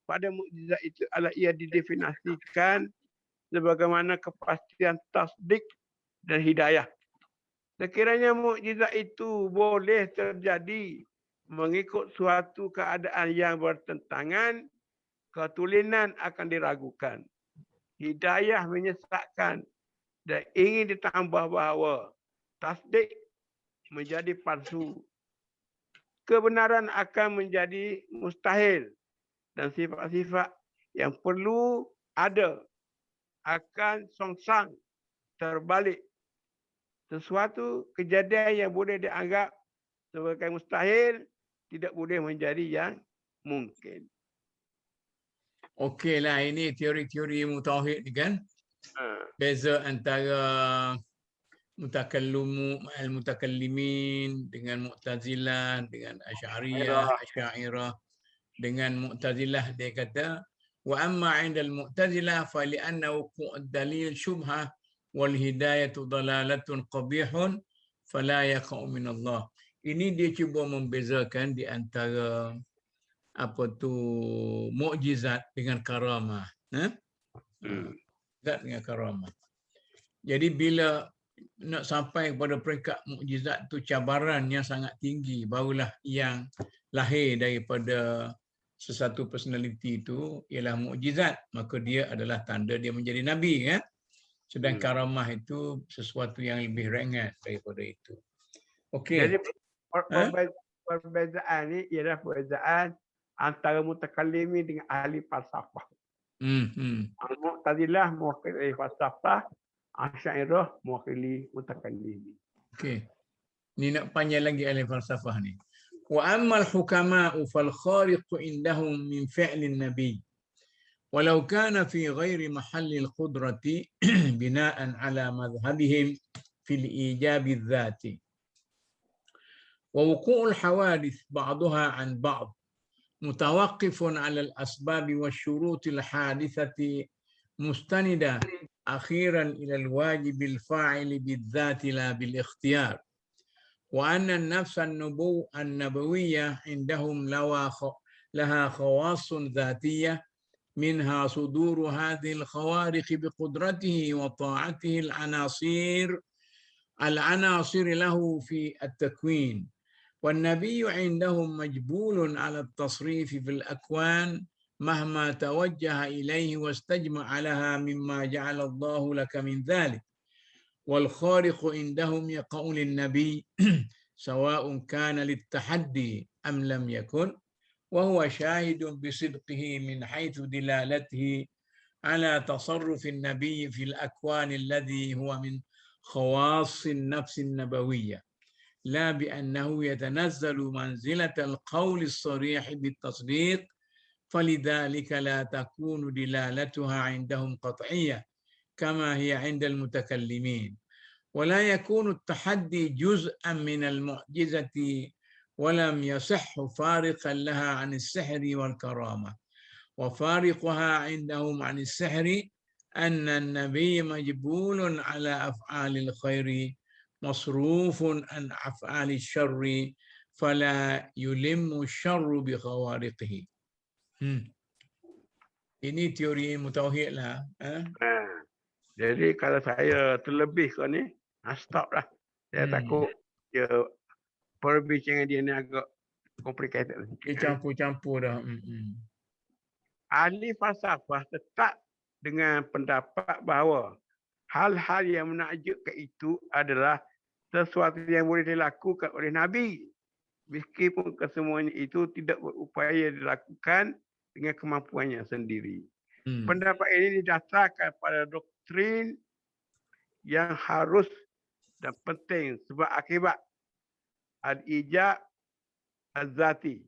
pada mukjizat itu adalah ia didefinisikan sebagaimana kepastian tasdik dan hidayah. Sekiranya mukjizat itu boleh terjadi mengikut suatu keadaan yang bertentangan, ketulinan akan diragukan. Hidayah menyesatkan dan ingin ditambah bahawa tasdik menjadi palsu. Kebenaran akan menjadi mustahil dan sifat-sifat yang perlu ada akan songsang terbalik. Sesuatu kejadian yang boleh dianggap sebagai mustahil tidak boleh menjadi yang mungkin. Okeylah, ini teori-teori ilmu tauhid ni kan. Beza antara mutakallimin dengan Mu'tazilah, dengan Asy'ariyah, dengan Mu'tazilah dia kata wa amma 'inda al-Mu'tazilah fa li'anna wuqu' ad-dalil syubhah wal hidayatu dalalatun qabihun fala yaqa'u min Allah. Ini dia cuba membezakan di antara mukjizat dengan karamah. Mukjizat dengan karamah. Jadi bila nak sampai kepada peringkat mukjizat tu cabaran yang sangat tinggi, barulah yang lahir daripada sesuatu personaliti itu ialah mukjizat, maka dia adalah tanda dia menjadi nabi kan. Sedang karamah itu sesuatu yang lebih ringan daripada itu. Okey. Jadi perbezaan ni ialah perbezaan antara mutakallimin dengan ahli falsafah. Mu'tazilah mewakili falsafah, Asy'ariyah mewakili mutakallimin. Okey. Ni nak panjang lagi ahli falsafah ni. Wa ammal hukama'u fal khariq indahum min fi'lin nabi. Walau kana fi ghairi mahallil qudrati bina'an ala madhhabihim fil ijabi dzati. ووقوع الحوادث بعضها عن بعض متوقف على الأسباب والشروط الحادثة مستندة أخيرا إلى الواجب الفاعل بالذات لا بالاختيار وأن النفس النبوية عندهم لها خواص ذاتية منها صدور هذه الخوارق بقدرته وطاعته العناصر له في التكوين والنبي عندهم مجبول على التصريف في الأكوان مهما توجه إليه واستجمع لها مما جعل الله لك من ذلك والخارق عندهم يقول النبي سواء كان للتحدي أم لم يكن وهو شاهد بصدقه من حيث دلالته على تصرف النبي في الأكوان الذي هو من خواص النفس النبوية لا بأنه يتنزل منزلة القول الصريح بالتصديق فلذلك لا تكون دلالتها عندهم قطعية كما هي عند المتكلمين، ولا يكون التحدي جزءا من المعجزة ولم يصح فارقا لها عن السحر والكرامة. وفارقها عندهم عن السحر أن النبي مجبول على أفعال الخير مصروف عن أفعال الشر فلا يلم الشر بخوارقه. Ini teori mutauhid lah. Jadi kalau saya terlebih kau ni, stop lah. Saya takut dia perbincangan dia ni agak complicated. Dia campur-campur dah. Ahli falsafah tetap dengan pendapat bahawa hal-hal yang menakjubkan itu adalah sesuatu yang boleh dilakukan oleh Nabi. Meskipun kesemuanya itu tidak berupaya dilakukan dengan kemampuannya sendiri. Pendapat ini didasarkan pada doktrin yang harus dan penting sebab akibat al-ijab az-zati.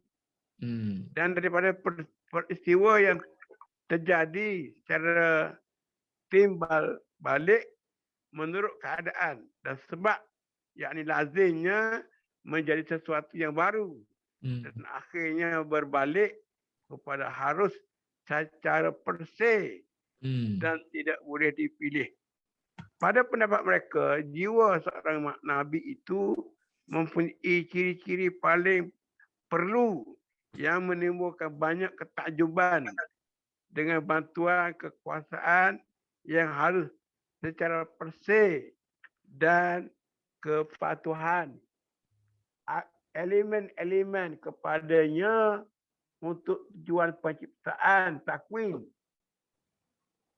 Dan daripada peristiwa yang terjadi secara timbal balik menurut keadaan dan sebab yakni lazimnya menjadi sesuatu yang baru dan akhirnya berbalik kepada harus secara perse dan tidak boleh dipilih. Pada pendapat mereka, jiwa seorang Nabi itu mempunyai ciri-ciri paling perlu yang menimbulkan banyak ketakjuban dengan bantuan kekuasaan yang harus secara perse dan kepatuhan elemen-elemen kepadanya untuk tujuan penciptaan takwin.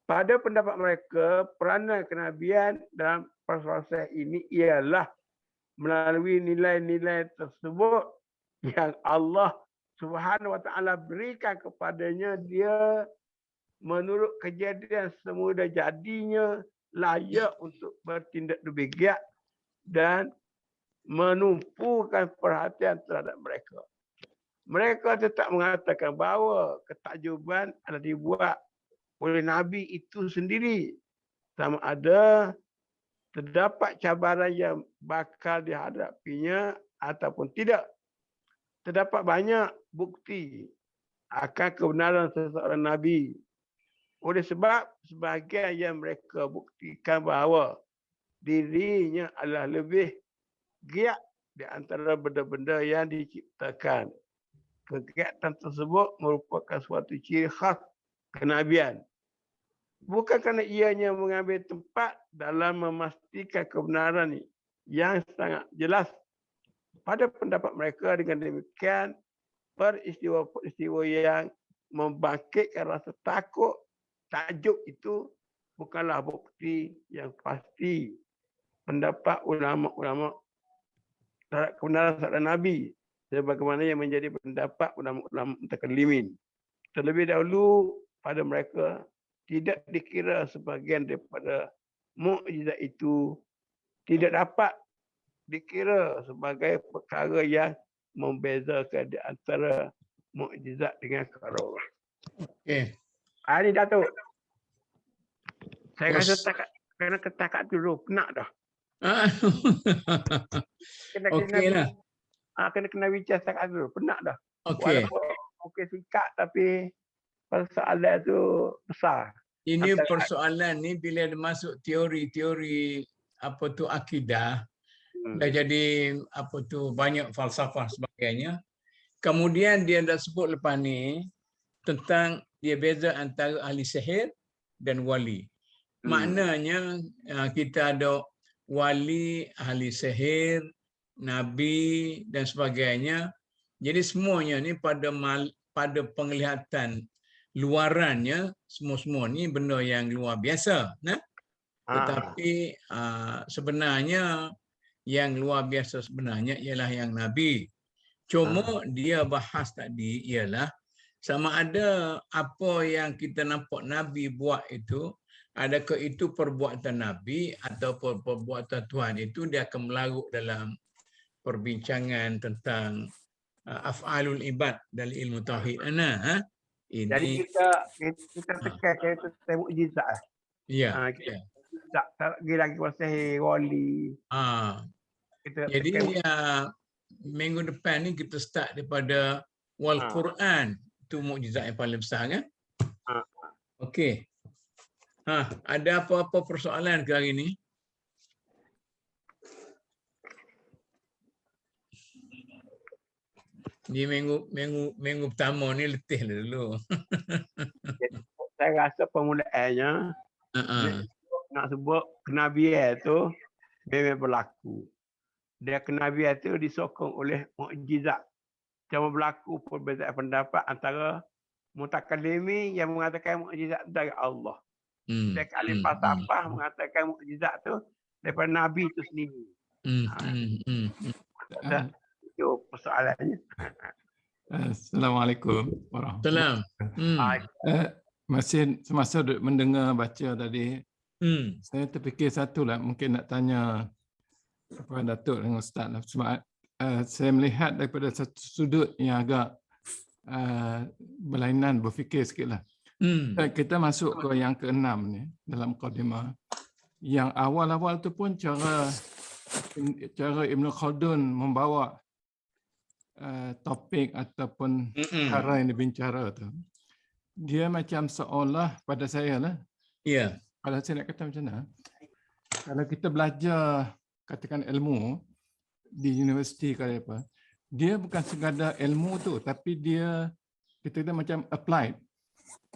Pada pendapat mereka, peranan kenabian dalam proses ini ialah melalui nilai-nilai tersebut yang Allah Subhanahu wa taala berikan kepadanya, dia menurut kejadian semula jadinya layak untuk bertindak lebih giat dan menumpukan perhatian terhadap mereka. Mereka tetap mengatakan bahawa ketakjuban adalah dibuat oleh Nabi itu sendiri, sama ada terdapat cabaran yang bakal dihadapinya ataupun tidak. Terdapat banyak bukti akan kebenaran seseorang Nabi. Oleh sebab sebahagian yang mereka buktikan bahawa dirinya adalah lebih giat di antara benda-benda yang diciptakan. Kegiatan tersebut merupakan suatu ciri khas kenabian. Bukan kerana ianya mengambil tempat dalam memastikan kebenaran yang sangat jelas. Pada pendapat mereka, dengan demikian, peristiwa-peristiwa yang membangkitkan rasa takut, takjub itu bukanlah bukti yang pasti. Pendapat ulama-ulama terhadap kebenaran seorang Nabi, sebagaimana yang menjadi pendapat ulama-ulama mutakallimin. Terlebih dahulu pada mereka tidak dikira sebahagian daripada mukjizat itu tidak dapat dikira sebagai perkara yang membezakan di antara mukjizat dengan karamah. Okey. Ini Datuk. Saya rasa kena ketakat dulu, penat dah. Okeylah. Kena bincang setakat dulu, penat dah. Okey. Walaupun mungkin singkat tapi persoalan tu besar. Ini persoalan ni bila dia masuk teori-teori apa tu akidah, dah jadi apa tu banyak falsafah sebagainya. Kemudian dia dah sebut lepas ni tentang dia beza antara ahli sihir dan wali. Maknanya kita ada wali, ahli sihir, nabi dan sebagainya. Jadi semuanya ni pada penglihatan luarannya semua ni benda yang luar biasa, nah. Tetapi sebenarnya yang luar biasa sebenarnya ialah yang nabi. Cuma dia bahas tadi ialah sama ada apa yang kita nampak nabi buat itu, adakah itu perbuatan nabi atau perbuatan Tuhan, itu dia akan melarut dalam perbincangan tentang af'alul ibad dalam ilmu tauhid. Jadi ini kita tekan kita tengok mukjizat. ya, Kita ya. tak lagi proses wali. Kita Jadi tekan minggu depan ni kita start daripada wal Ah. Quran. Itu mukjizat yang paling besar kan? Okey. Ada apa-apa persoalan ke hari ni? Di minggu pertama ni letih lah dulu. saya rasa permulaannya nak sebut kenabian tu memang berlaku. Dan kenabian tu disokong oleh mukjizat. Cuma berlaku perbezaan pendapat antara mutakallimin yang mengatakan mukjizat dari Allah. Dan alim falsafah mengatakan mukjizat tu daripada Nabi itu sendiri. Itu persoalannya. Assalamualaikum warahmatullahi wabarakatuh. Masih semasa mendengar baca tadi, saya terfikir satu lah, mungkin nak tanya Puan Datuk dengan Ustaz lah. Sebab saya melihat daripada satu sudut yang agak berlainan, berfikir sikit lah. Kita masuk ke yang ke-6 ni dalam mukadimah. Yang awal-awal tu pun cara Ibn Khaldun membawa topik ataupun cara yang dibincang tu, dia macam seolah pada saya lah. Ya. Kalau saya nak kata macam mana, kalau kita belajar katakan ilmu di universiti kali apa, dia bukan sekadar ilmu tu, tapi dia kita kata macam applied.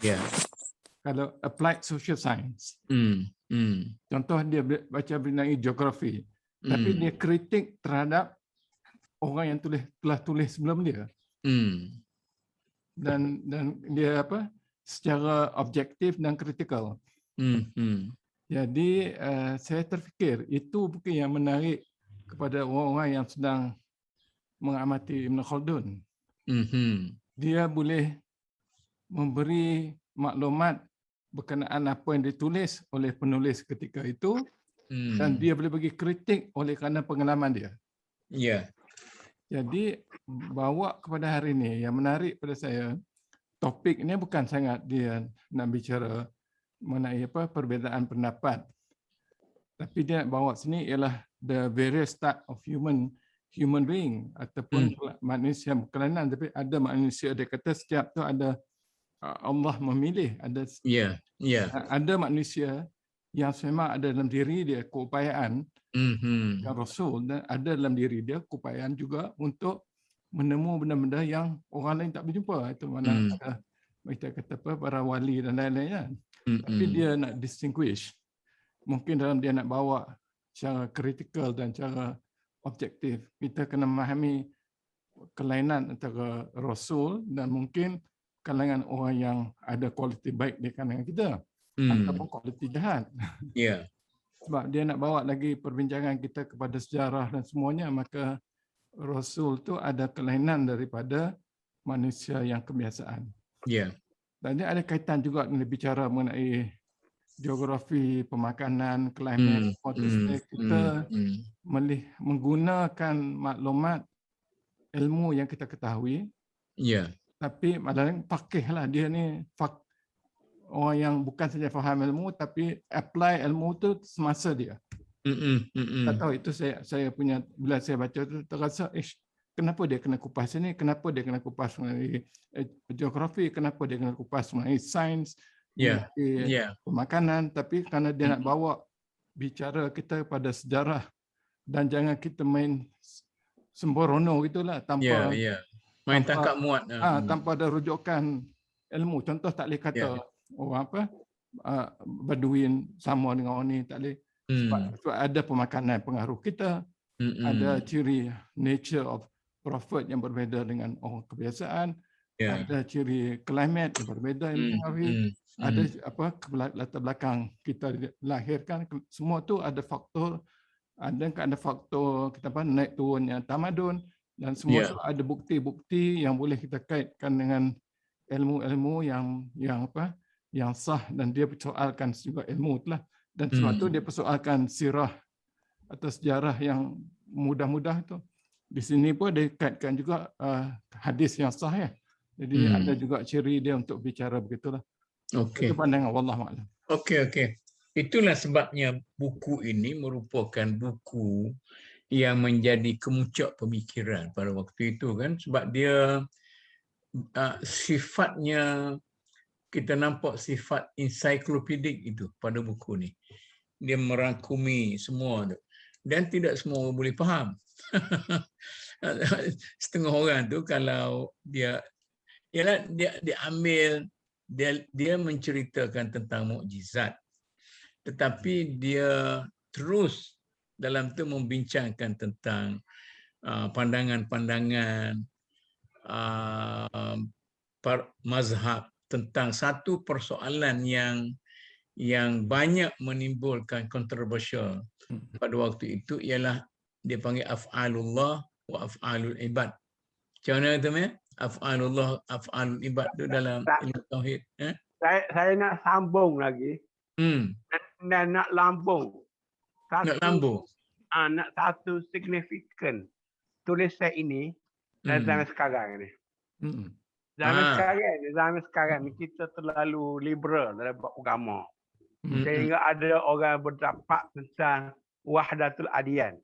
Ya. Kalau applied social science. Contoh dia baca mengenai geografi, tapi dia kritik terhadap orang yang telah tulis sebelum dia. Dan dia apa? Secara objektif dan kritikal. Jadi saya terfikir itu bukan yang menarik kepada orang-orang yang sedang mengamati Ibn Khaldun. Dia boleh memberi maklumat berkenaan apa yang ditulis oleh penulis ketika itu, dan dia boleh bagi kritik oleh kerana pengalaman dia. Ya. Jadi bawa kepada hari ini yang menarik pada saya, topik ini bukan sangat dia nak bicara mengenai apa perbezaan pendapat, tapi dia nak bawa sini ialah the various type of human being ataupun manusia berkelainan. Tapi ada manusia, dia kata setiap tu ada Allah memilih, ada ada manusia yang memang ada dalam diri dia keupayaan yang Rasul, dan ada dalam diri dia keupayaan juga untuk menemu benda-benda yang orang lain tak berjumpa. Itu mana ada kita kata apa, para wali dan lain-lain. Tapi dia nak distinguish. Mungkin dalam dia nak bawa secara kritikal dan cara objektif, kita kena memahami kelainan antara Rasul dan mungkin kalangan orang yang ada kualiti baik di kalangan kita ataupun kualiti jahat. Ya. Sebab dia nak bawa lagi perbincangan kita kepada sejarah dan semuanya, maka Rasul tu ada kelainan daripada manusia yang kebiasaan. Ya. Dan dia ada kaitan juga dengan bicara mengenai geografi, pemakanan, climate, kita menggunakan maklumat ilmu yang kita ketahui. Ya. Tapi malah pakailah dia ni orang yang bukan saja faham ilmu tapi apply ilmu tu semasa dia. Tak tahu, itu saya punya, bila saya baca tu terasa kenapa dia kena kupas ini, kenapa dia kena kupas mengenai geografi, kenapa dia kena kupas mengenai sains, pemakanan, tapi kerana dia nak bawa bicara kita pada sejarah dan jangan kita main sembrono gitulah tanpa main tangkap muat. Tanpa ada rujukan ilmu. Contoh, tak boleh kata orang apa Baduin sama dengan orang ni, tak boleh. Sebab ada pemakanan pengaruh kita, ada ciri nature of prophet yang berbeza dengan orang kebiasaan, ada ciri climate yang berbeza yang mempengaruhi, ada apa latar belakang kita dilahirkan, semua tu ada faktor, ada faktor kita apa naik turunnya tamadun, dan semua tu ada bukti-bukti yang boleh kita kaitkan dengan ilmu-ilmu yang apa yang sah, dan dia persoalkan juga ilmu itulah, dan sebab tu dia persoalkan sirah atau sejarah yang mudah-mudah tu. Di sini pun dia kaitkan juga hadis yang sah ya. Jadi ada juga ciri dia untuk bicara begitulah. Okey. Itu pandangan wallahu a'lam. Okey. Itulah sebabnya buku ini merupakan buku yang menjadi kemuncak pemikiran pada waktu itu kan, sebab dia sifatnya, kita nampak sifat ensiklopedik itu pada buku ni. Dia merangkumi semua tu. Dan tidak semua orang boleh faham. Setengah orang tu kalau dia ambil, dia menceritakan tentang mukjizat, tetapi dia terus dalam tu membincangkan tentang pandangan-pandangan mazhab tentang satu persoalan yang banyak menimbulkan kontroversial pada waktu itu, ialah dia panggil af'alullah wa af'alul ibad. Macam mana tu ya? Af'alullah, af'alul ibad tu dalam ilmu tauhid. Saya nak sambung lagi dan nak lambung. Nak lambung. Nak satu signifikan tulisan ini dan zaman sekarang ni. Zaman sekarang ni kita terlalu liberal dalam bab agama. Sehingga ada orang berdapat tentang wahdatul adyan.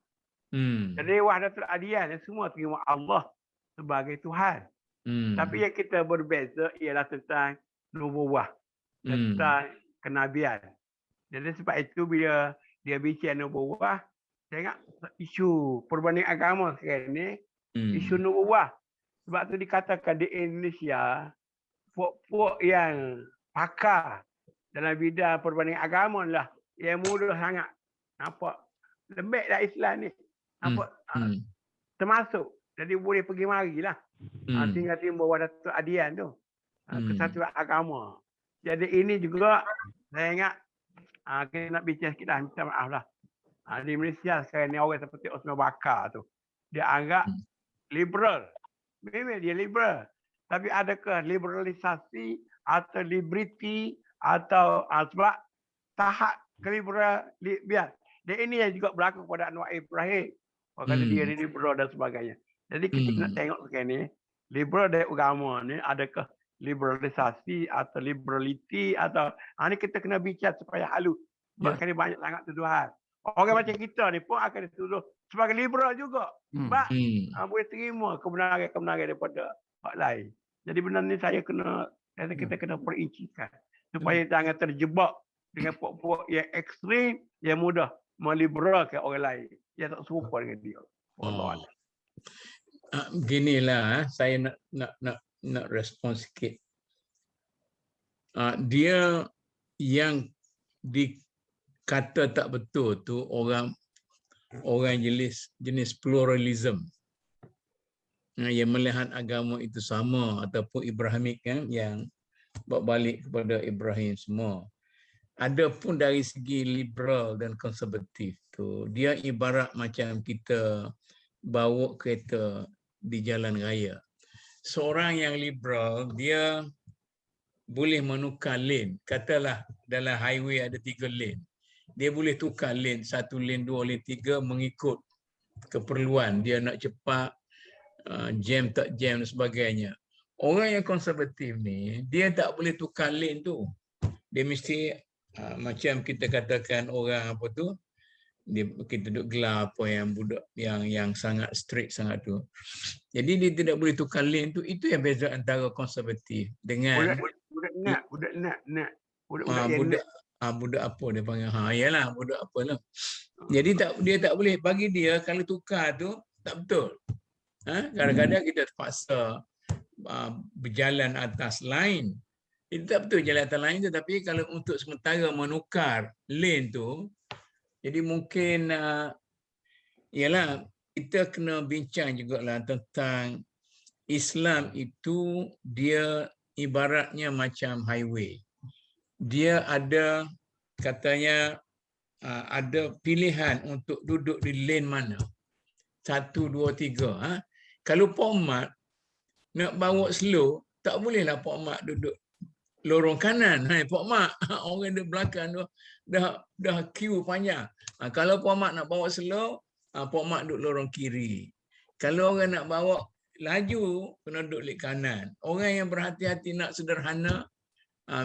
Jadi wahdatul adyan semua terima Allah sebagai Tuhan. Tapi yang kita berbeza ialah tentang nubuwah, tentang kenabian. Jadi sebab itu bila dia bincang nubuwah, saya ingat isu perbandingan agama sekarang ni, isu nubuwah. Sebab tu dikatakan di Indonesia, puak-puak yang pakar dalam bidang perbandingan agama lah yang mudah sangat nampak lembek dah Islam ni, nampak termasuk, jadi boleh pergi marilah. Tinggal timbul wahdatul adyan tu, kesatuan agama. Jadi ini juga saya ingat kita nak bincang sikit dah, minta maaf lah. Di Malaysia sekarang ni orang seperti Osman Bakar tu, dia anggap liberal. Memang dia liberal, tapi adakah liberalisasi atau liberty atau sebab tahap keliberal biar. Dan ini yang juga berlaku kepada Anwar Ibrahim. Orang kata dia liberal dan sebagainya. Jadi kita nak tengok sekarang ni, liberal dan agama ni adakah liberalisasi atau liberality atau ni kita kena bincang supaya halus. Sebab kali banyak sangat tuduhan. Orang macam kita ni pun akan dituduh sebagai liberal juga. Sebab boleh terima kebenaran daripada orang lain. Jadi benar ni kita kena perincikan supaya jangan terjebak dengan puak-puak yang ekstrim yang mudah meliberalkan orang lain yang tak serupa dengan dia. Allah. Beginilah, saya nak respon sikit. Dia yang dikata tak betul tu orang jenis pluralism, yang melihat agama itu sama ataupun Ibrahimik kan, yang berbalik kepada Ibrahim semua. Adapun dari segi liberal dan konservatif tu, dia ibarat macam kita bawa kereta di jalan raya. Seorang yang liberal, dia boleh menukar lane. Katalah dalam highway ada 3 lane. Dia boleh tukar lane, 1 lane, 2 lane, 3 mengikut keperluan. Dia nak cepat, jam tak jam dan sebagainya. Orang yang konservatif ni, dia tak boleh tukar lane tu. Dia mesti macam kita katakan orang apa tu, kita duduk gelap apa yang budak yang sangat strict sangat tu. Jadi dia tidak boleh tukar lane tu. Itu yang beza antara konservatif dengan budak apa dia panggil. Yalah, budak apalah. Jadi dia tak boleh, bagi dia kalau tukar tu tak betul. Kadang-kadang kita terpaksa berjalan atas line. Itu tak betul jalan atas line tu, tapi kalau untuk sementara menukar lane tu, jadi mungkin ialah kita kena bincang jugalah tentang Islam itu, dia ibaratnya macam highway. Dia ada, katanya ada pilihan untuk duduk di lane mana. 1, 2, 3. Kalau Pak Mat nak bawa slow, tak bolehlah Pak Mat duduk lorong kanan. Pak Mat, orang di belakang tu dah queue panjang. Kalau Pak Mat nak bawa slow, Pak Mat duduk lorong kiri. Kalau orang nak bawa laju kena duduk di kanan. Orang yang berhati-hati nak sederhana,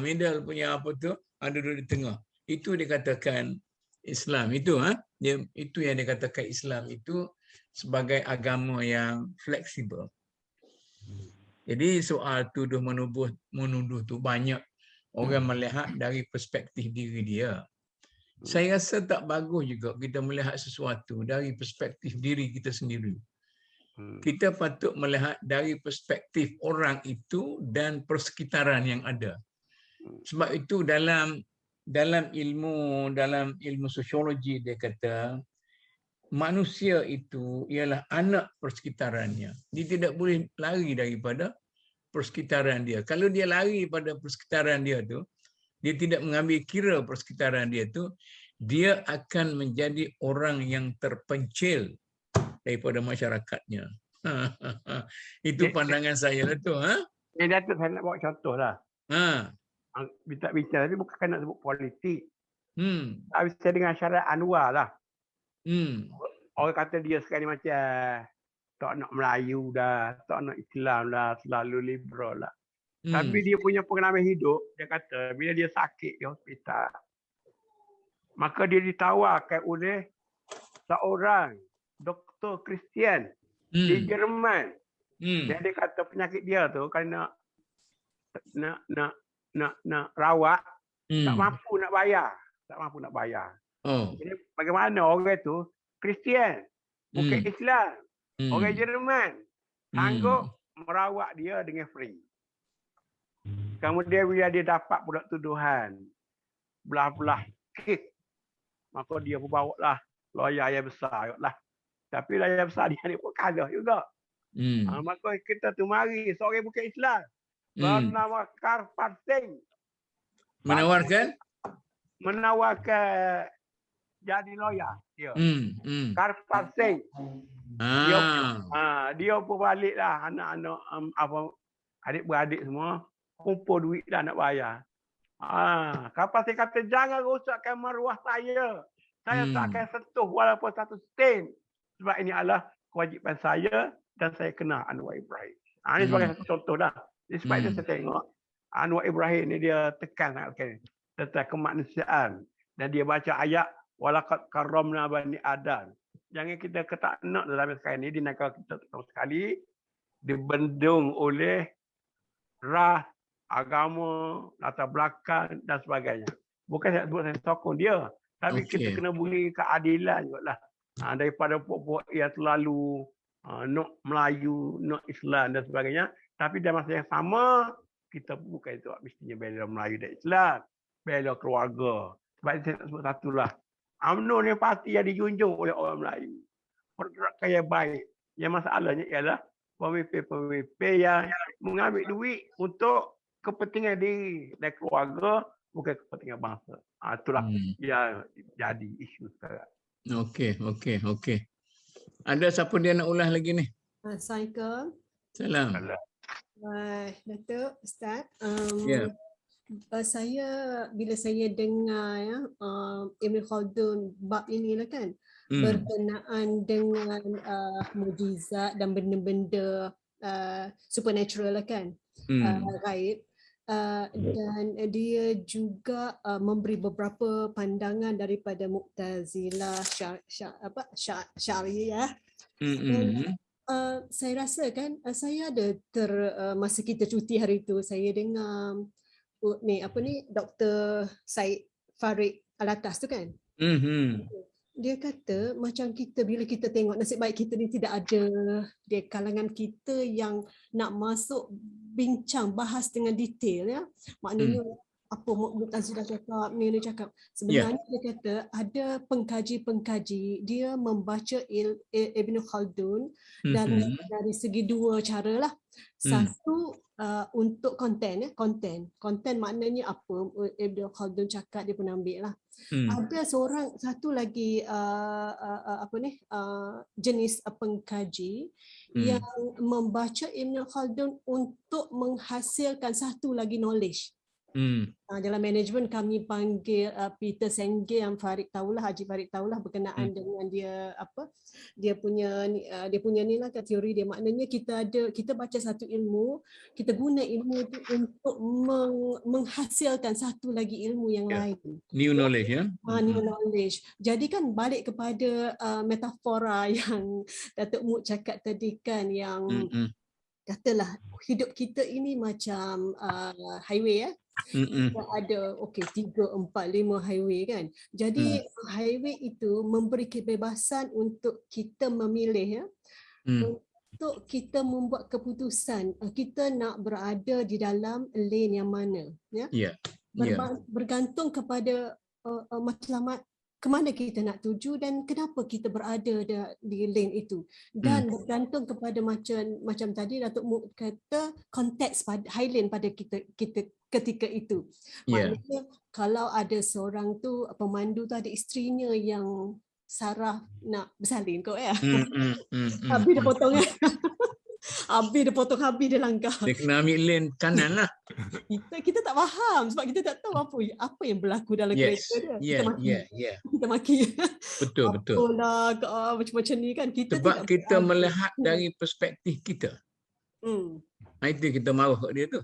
middle punya apa tu, duduk di tengah. Itu dikatakan Islam itu, itu yang dikatakan Islam itu sebagai agama yang fleksibel. Jadi soal tuduh menuduh tu banyak orang melihat dari perspektif diri dia. Saya rasa tak bagus juga kita melihat sesuatu dari perspektif diri kita sendiri. Kita patut melihat dari perspektif orang itu dan persekitaran yang ada. Sebab itu dalam ilmu sosiologi dia kata manusia itu ialah anak persekitarannya. Dia tidak boleh lari daripada persekitaran dia. Kalau dia lari pada persekitaran dia tu, dia tidak mengambil kira persekitaran dia tu, dia akan menjadi orang yang terpencil daripada masyarakatnya. Itu pandangan saya lah tu. Datuk, saya nak bawa contoh lah. Bincang-bincang, tapi bukan nak sebut politik. Habis saya dengan Syarah Anwar lah. Orang kata dia sekarang ni macam tak nak Melayu dah, tak nak Islam dah, selalu liberal lah. Tapi dia punya pengalaman hidup, dia kata bila dia sakit di hospital, maka dia ditawarkan oleh seorang doktor Kristian di Jerman. Dan dia kata penyakit dia tu kalau nak rawat, tak mampu nak bayar. Jadi bagaimana orang tu Kristian, bukan Islam, orang Jerman sanggup merawat dia dengan free. Kemudian bila dia dapat pula tuduhan belah-belah kes, maka dia pun bawa lah lawyer yang besar lah. Tapi lawyer besar dia ni pun kalah juga. Maka kita tu mari seorang bukan Islam bernama Karpan Singh menawarkan jadi lawyer dia. Karpan Singh dia pun balik lah anak-anak adik-beradik semua kumpul duit dah nak bayar. Karpan Singh kata jangan rosakkan maruah saya. Saya tak akan sentuh walaupun satu sen. Sebab ini adalah kewajipan saya dan saya kenal Anwar Ibrahim. Ini sebagai satu contoh dah. Sebab itu saya tengok Anwar Ibrahim ni dia tekan sangat tentang kemanusiaan. Dan dia baca ayat walaqad karramna bani Adam. Jangan kita ketak nak dalam sekarang ni di negara kita terutama sekali dibendung oleh ras, agama, latar belakang dan sebagainya. Bukan saya sebut saya sokong dia, tapi kita kena beri keadilan juga lah. Daripada puak-puak yang terlalu nak Melayu, nak Islam dan sebagainya. Tapi dalam masa yang sama, kita bukan itu mestinya bela Melayu dan Islam. Bela keluarga. Sebab itu saya nak sebut satulah. UMNO ni parti yang dijunjung oleh orang Melayu. Pergerakan yang baik. Yang masalahnya ialah pemimpin-pemimpin yang mengambil duit untuk kepentingan diri dan keluarga, bukan kepentingan bangsa. Itulah yang jadi isu sekarang. Okey. Ada siapa dia nak ulas lagi ni? Assalamualaikum. Salam. Datuk, Ustaz. Ya. Saya bila saya dengar Ibn Khaldun bab inilah kan berkenaan dengan mukjizat dan benda-benda supernatural lah kan, gaib. Dan dia juga memberi beberapa pandangan daripada Mu'tazilah, Syariah. Saya rasa kan saya ada masa kita cuti hari itu saya dengar Dr. Said Farid Alatas tu kan. Dia kata macam kita bila kita tengok nasib baik kita ni tidak ada di kalangan kita yang nak masuk bincang bahas dengan detail ya. Maknanya apa Mu'tazilah cakap, ni cakap. Sebenarnya dia kata ada pengkaji-pengkaji dia membaca Ibn Khaldun dari segi dua cara lah. Satu untuk konten maknanya apa Ibn Khaldun cakap dia pun ambil lah. Ada satu lagi jenis pengkaji yang membaca Ibn Khaldun untuk menghasilkan satu lagi knowledge. Dalam management kami panggil Peter Senge, yang Farid tahulah, Haji Farid tahulah, berkenaan dengan dia dia punya ni lah teori dia. Maknanya kita baca satu ilmu, kita guna ilmu itu untuk menghasilkan satu lagi ilmu yang lain. New knowledge, ya. New knowledge. Jadi kan balik kepada metafora yang Datuk Muk cakap tadi kan, yang katalah hidup kita ini macam highway ya. Kita ada 3, 4, 5 highway kan. Jadi highway itu memberi kebebasan untuk kita memilih ya. Untuk kita membuat keputusan kita nak berada di dalam lane yang mana ya. Bergantung kepada matlamat ke mana kita nak tuju dan kenapa kita berada di lane itu, dan bergantung kepada macam tadi Datuk Muk kata konteks pada highland pada kita ketika itu. Maknanya kalau ada seorang tu pemandu tu ada isterinya yang Sarah nak bersalin kau ya. Habis dia potong kan. Habis dia potong, habis dia langkah. Dia kena ambil lane kanan lah. Kita tak faham sebab kita tak tahu apa yang berlaku dalam kereta dia. Kita maki. Betul. Apalah macam-macam ni kan. Sebab kita melihat dari perspektif kita. Itu kita marah kat dia tu.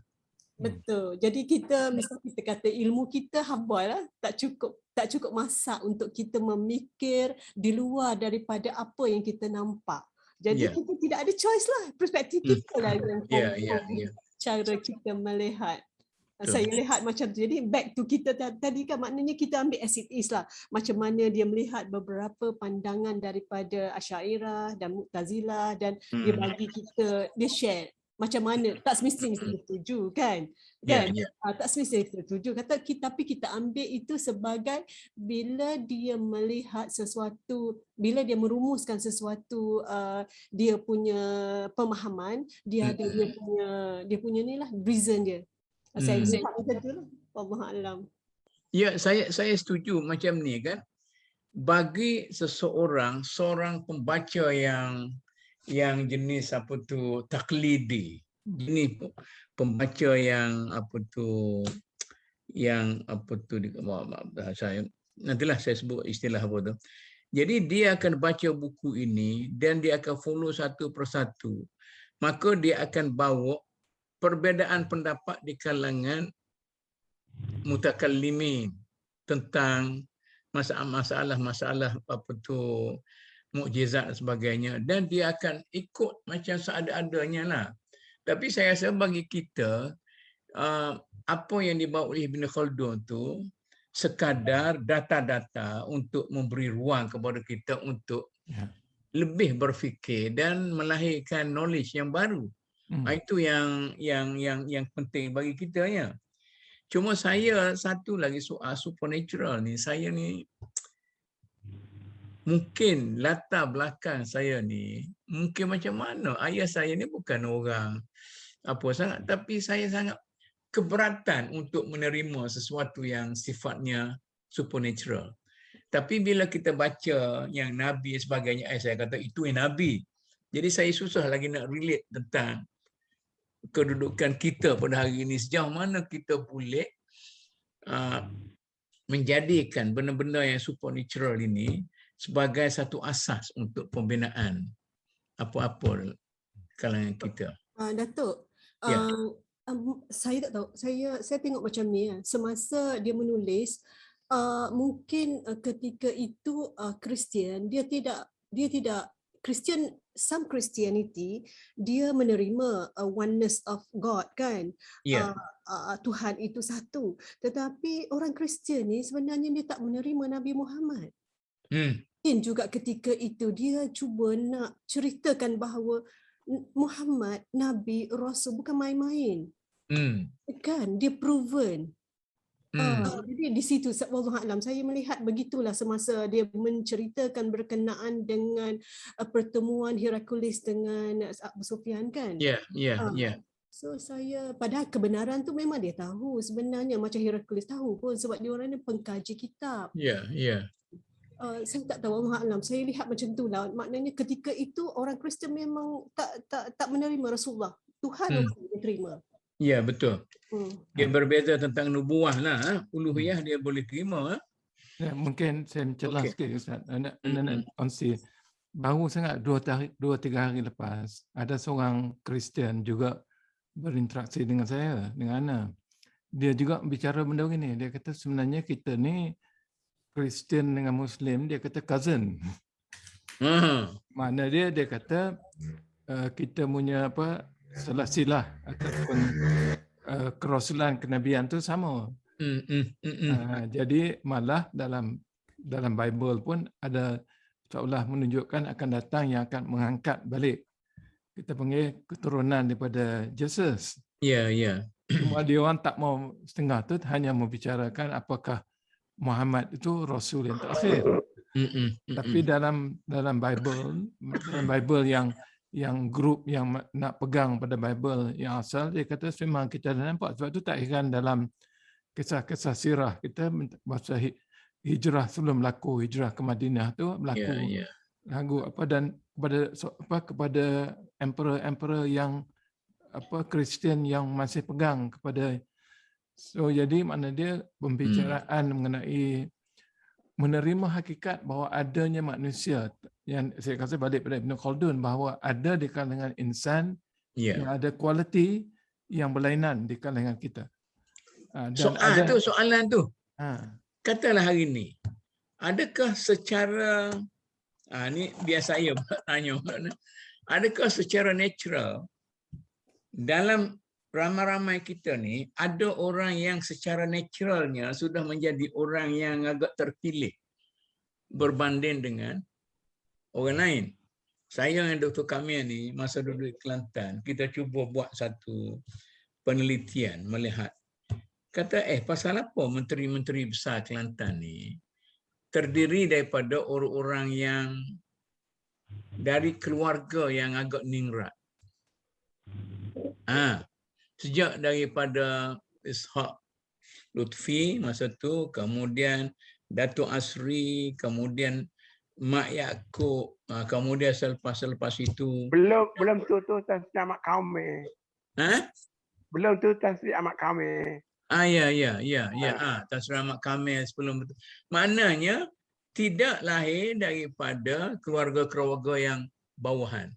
Betul. Jadi kita kata ilmu kita hamba lah, tak cukup masa untuk kita memikir di luar daripada apa yang kita nampak. Jadi kita tidak ada choice lah, perspektif kita lah yang cara kita melihat. Saya lihat macam tu. Jadi back to kita tadi kan, maknanya kita ambil as it is lah. Macam mana dia melihat beberapa pandangan daripada Asy'ariyah dan Mu'tazilah, dan dia bagi kita, dia share macam mana. Tak semestinya kita setuju kan. Tak semestinya kita setuju. Tapi kita ambil itu sebagai bila dia melihat sesuatu, bila dia merumuskan sesuatu, dia punya pemahaman, dia ada dia punya ni lah reason dia. Saya lihat macam tu lah. Wallahualam. Ya, saya setuju macam ni kan. Bagi seorang pembaca yang jenis taklidi, jenis pembaca yang nantilah saya sebut istilah apa tu. Jadi dia akan baca buku ini dan dia akan follow satu persatu. Maka dia akan bawa perbezaan pendapat di kalangan mutakallimin tentang masalah mukjizat dan sebagainya, dan dia akan ikut macam seada-adanya lah. Tapi saya rasa bagi kita, apa yang dibawa oleh Ibn Khaldun tu sekadar data-data untuk memberi ruang kepada kita untuk lebih berfikir dan melahirkan knowledge yang baru. Itu yang penting bagi kita ya. Cuma saya satu lagi soal supernatural ni, saya ni mungkin latar belakang saya ni mungkin macam mana. Ayah saya ni bukan orang apa sangat, tapi saya sangat keberatan untuk menerima sesuatu yang sifatnya supernatural. Tapi bila kita baca yang Nabi dan sebagainya, saya kata itu yang Nabi. Jadi saya susah lagi nak relate tentang kedudukan kita pada hari ini. Sejauh mana kita boleh menjadikan benda-benda yang supernatural ini sebagai satu asas untuk pembinaan apa-apa kalangan kita. Datuk, saya tak tahu. Saya tengok macam ni. Semasa dia menulis, mungkin ketika itu Kristian, dia tidak Christian, some Christianity dia menerima oneness of God kan. Tuhan itu satu. Tetapi orang Kristian ni sebenarnya dia tak menerima Nabi Muhammad. Mungkin juga ketika itu dia cuba nak ceritakan bahawa Muhammad, Nabi, Rasul bukan main-main. Kan? Dia proven. Jadi di situ, wallahualam, saya melihat begitulah semasa dia menceritakan berkenaan dengan pertemuan Heraklius dengan Abu Sufyan kan. So saya, padahal kebenaran tu memang dia tahu sebenarnya, macam Heraklius tahu pun sebab dia orang ni pengkaji kitab. Saya tak tahu, Allahualam. Saya lihat macam itulah. Maknanya ketika itu orang Kristian memang tak menerima Rasulullah. Tuhan orang dia terima. Ya, betul. Dia Hmm. berbeza tentang nubuah lah. Uluhiyah dia boleh terima. Ya, mungkin saya mencelah Okey. sikit Ustaz. Nak Mm-mm. kongsi. Baru sangat 2-3 hari lepas, ada seorang Kristian juga berinteraksi dengan saya, dengan Ana. Dia juga bicara benda begini. Dia kata sebenarnya kita ni Kristian dengan Muslim, dia kata cousin. Makna dia kata kita punya apa silsilah ataupun kerasulan kenabian tu sama. Jadi malah dalam Bible pun ada seolah menunjukkan akan datang yang akan mengangkat balik. Kita panggil keturunan daripada Jesus. Ya, ya. Cuma dia orang tak mau setengah tu hanya membicarakan apakah Muhammad itu Rasul yang terakhir. Tapi dalam Bible yang grup yang nak pegang pada Bible yang asal, dia kata memang kita dah nampak. Sebab tu tak heran dalam kisah-kisah sirah kita masa hijrah sebelum berlaku hijrah ke Madinah tu berlaku lagu apa dan kepada emperor yang Kristian yang masih pegang kepada. So jadi makna dia pembicaraan mengenai menerima hakikat bahawa adanya manusia yang saya kata balik pada Ibn Khaldun bahawa ada di kalangan insan yang ada kualiti yang berlainan di kalangan kita. Dan Soalan tu. Katalah hari ni, adakah secara ni biar saya tanya, adakah secara natural dalam ramai-ramai kita ni ada orang yang secara naturalnya sudah menjadi orang yang agak terpilih berbanding dengan orang lain? Saya dengan Dr. Kamil ni masa duduk di Kelantan, kita cuba buat satu penelitian melihat kata pasal apa menteri-menteri besar Kelantan ni terdiri daripada orang-orang yang dari keluarga yang agak ningrat. Sejak daripada Ishaq Lutfi masa tu, kemudian Datuk Asri, kemudian Mak Yaakob, kemudian selepas itu belum tu Tasri Ahmad Kamil. Belum tu Tasri Ahmad Kamil. Tasri Ahmad Kamil sebelum itu. Maknanya tidak lahir daripada keluarga-keluarga yang bawahan.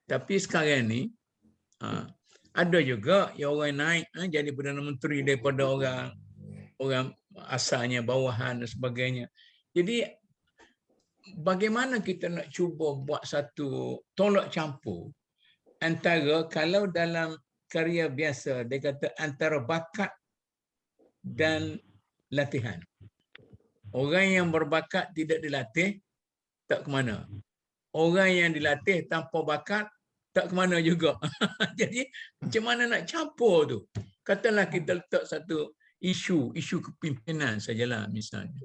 Tapi sekarang ni ada juga yang orang naik jadi Perdana Menteri daripada orang asalnya bawahan dan sebagainya. Jadi bagaimana kita nak cuba buat satu tolak campur antara kalau dalam karya biasa dia kata antara bakat dan latihan. Orang yang berbakat tidak dilatih tak ke mana. Orang yang dilatih tanpa bakat tak ke mana juga. Jadi macam mana nak campur tu? Katalah kita letak satu isu kepimpinan sajalah misalnya.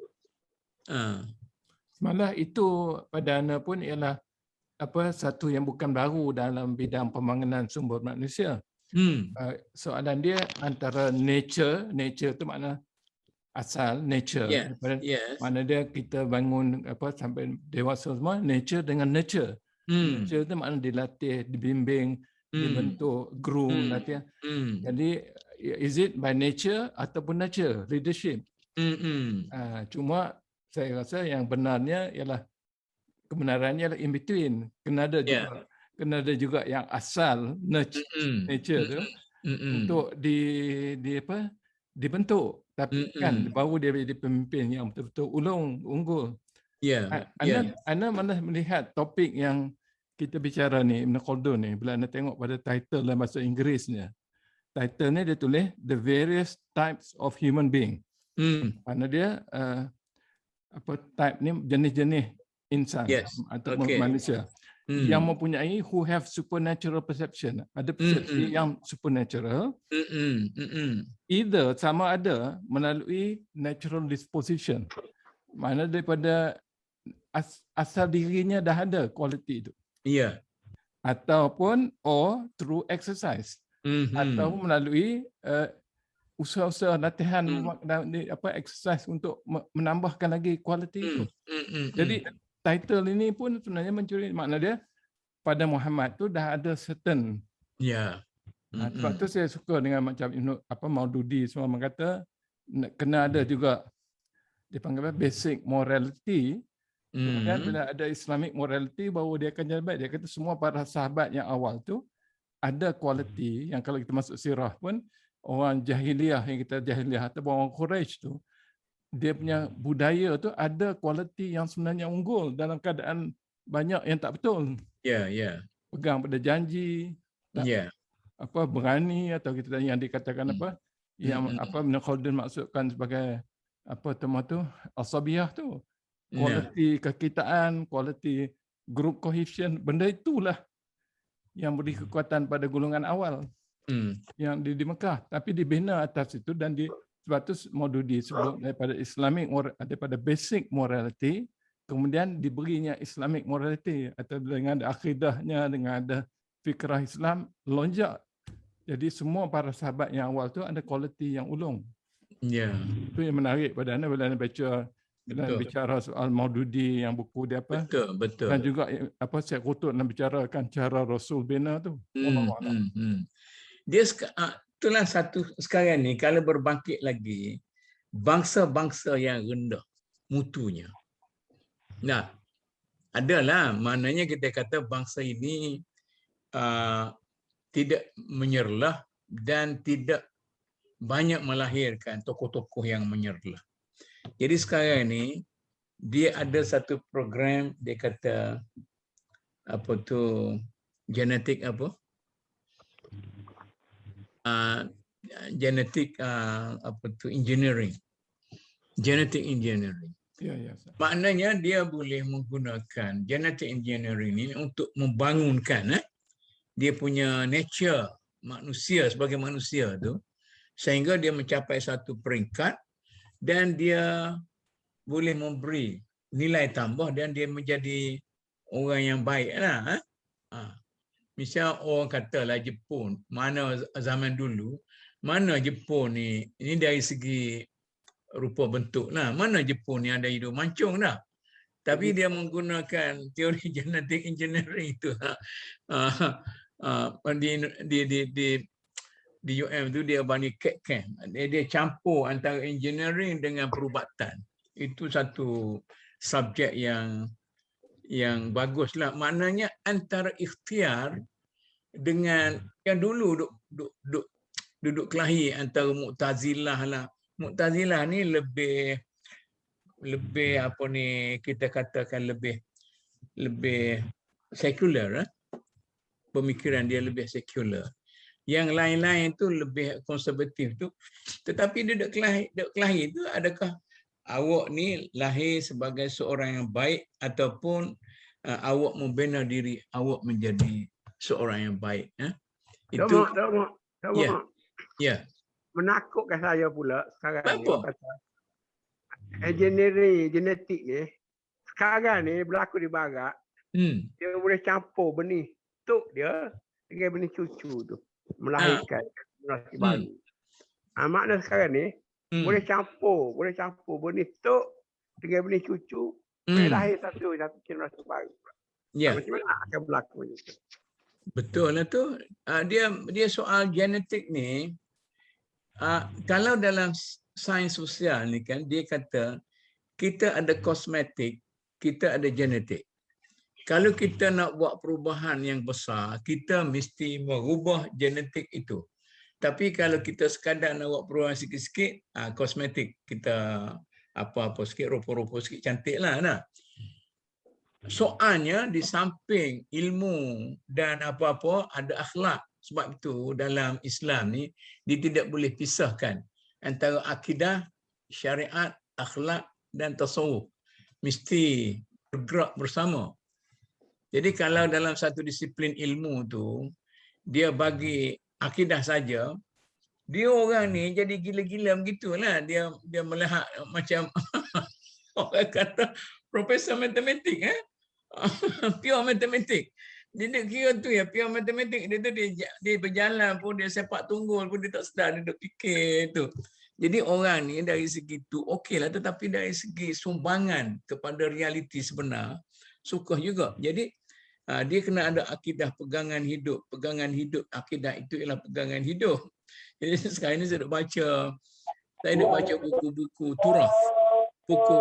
Malah itu pada Ana pun ialah satu yang bukan baru dalam bidang pembangunan sumber manusia. Soalan dia antara nature tu makna asal nature. Mana dia kita bangun sampai dewasa semua nature dengan nurture. Nurture tu makna dilatih, dibimbing, dibentuk, groom latihan. Jadi is it by nature ataupun nurture leadership? Cuma saya rasa yang benarnya ialah kebenarannya ialah in between. Kena ada juga yang asal nature tu untuk dibentuk, tapi kan baru dia jadi pemimpin yang betul-betul unggul. Ana mana melihat topik yang kita bicara ni Ibn Khaldun ni bila Ana tengok pada title dalam bahasa Inggerisnya. Title ni dia tulis The Various Types of Human Being. Mana dia type ni jenis-jenis insan atau manusia yang mempunyai who have supernatural perception. Ada persepsi yang supernatural. Either sama ada melalui natural disposition. Mana daripada asal dirinya dah ada kualiti itu. Ataupun through exercise. Atau melalui usaha-usaha latihan exercise untuk menambahkan lagi kualiti itu. Jadi title ini pun sebenarnya mencuri makna dia pada Muhammad tu dah ada certain Sebab tu saya suka dengan macam Maududi semua mengata kena ada juga dipanggil basic morality. Kemudian bila ada Islamic morality baru dia akan jadi baik. Dia kata semua para sahabat yang awal tu ada kualiti yang kalau kita masuk sirah pun orang jahiliah yang kita jahiliah atau orang Quraisy tu dia punya budaya tu ada kualiti yang sebenarnya unggul dalam keadaan banyak yang tak betul. Pegang pada janji, tak berani atau kita yang dikatakan yang Ibn Khaldun maksudkan sebagai tema tu asabiyah tu. Kualiti kekitaan, kualiti group cohesion, benda itulah yang beri kekuatan pada golongan awal yang di Mekah. Tapi dibina atas itu dan sebab tu Maududi sebut daripada Islamic daripada basic morality, kemudian diberinya Islamic morality atau dengan ada akidahnya, dengan ada fikrah Islam lonjak. Jadi semua para sahabat yang awal tu ada kualiti yang ulung. Itu yang menarik pada anda bila anda baca dan bicara soal Maududi yang buku dia Betul. Dan juga Syekh Qutb nak bicarakan cara Rasul bina tu. Dia itulah satu sekarang ni kalau berbangkit lagi bangsa-bangsa yang rendah mutunya. Nah, adalah maknanya kita kata bangsa ini tidak menyerlah dan tidak banyak melahirkan tokoh-tokoh yang menyerlah. Jadi sekarang ni dia ada satu program dia kata genetik engineering. Genetic engineering. Maknanya dia boleh menggunakan genetic engineering ini untuk membangunkan dia punya nature manusia sebagai manusia tu sehingga dia mencapai satu peringkat dan dia boleh memberi nilai tambah dan dia menjadi orang yang baik lah. Misal orang katalah Jepun, mana zaman dulu, mana Jepun ni, ini dari segi rupa bentuk lah, mana Jepun ni ada hidung mancung dah. Tapi dia menggunakan teori genetic engineering itu. Di UM tu dia bani CAD-CAM. Dia campur antara engineering dengan perubatan. Itu satu subjek yang baguslah. Maknanya antara ikhtiar dengan yang dulu duduk kelahi antara Mu'tazilah lah. Mu'tazilah ni lebih kita katakan lebih sekular. Pemikiran dia lebih sekular. Yang lain-lain tu lebih konservatif tu. Tetapi duduk kelahi tu adakah awak ni lahir sebagai seorang yang baik ataupun awak membina diri awak menjadi seorang yang baik? Itu menakutkan saya pula sekarang ni. Apa? Engineering genetik ni sekarang ni berlaku di barat. Dia boleh campur benih tok dia dengan benih cucu tu melahirkan generasi baru. Makna sekarang ni boleh campur benih tok dengan benih cucu lahir satu generasi baru. Macam mana akan berlaku itu? Betul lah tu. Dia soal genetik ni. Kalau dalam sains sosial ni kan dia kata kita ada kosmetik, kita ada genetik. Kalau kita nak buat perubahan yang besar, kita mesti merubah genetik itu. Tapi kalau kita sekadar nak buat perubahan sikit-sikit, kosmetik kita apa-apa sikit, rupa-rupa sikit, cantik lah. Soalnya di samping ilmu dan apa-apa ada akhlak. Sebab itu dalam Islam ni dia tidak boleh pisahkan antara akidah, syariat, akhlak dan tasawuf. Mesti bergerak bersama. Jadi kalau dalam satu disiplin ilmu tu dia bagi akidah saja, dia orang ni jadi gila-gila begitulah. Dia melihat macam orang kata profesor matematik pure matematik. Dia kira tu pure matematik. Dia berjalan pun, dia sepak tunggul pun dia tak sedar, dia duk fikir tu. Jadi orang ni dari segi tu okeylah, tetapi dari segi sumbangan kepada realiti sebenar suka juga. Jadi Dia kena ada akidah pegangan hidup. Pegangan hidup, akidah itu ialah pegangan hidup. Jadi sekarang ini saya duk baca buku-buku turaf, buku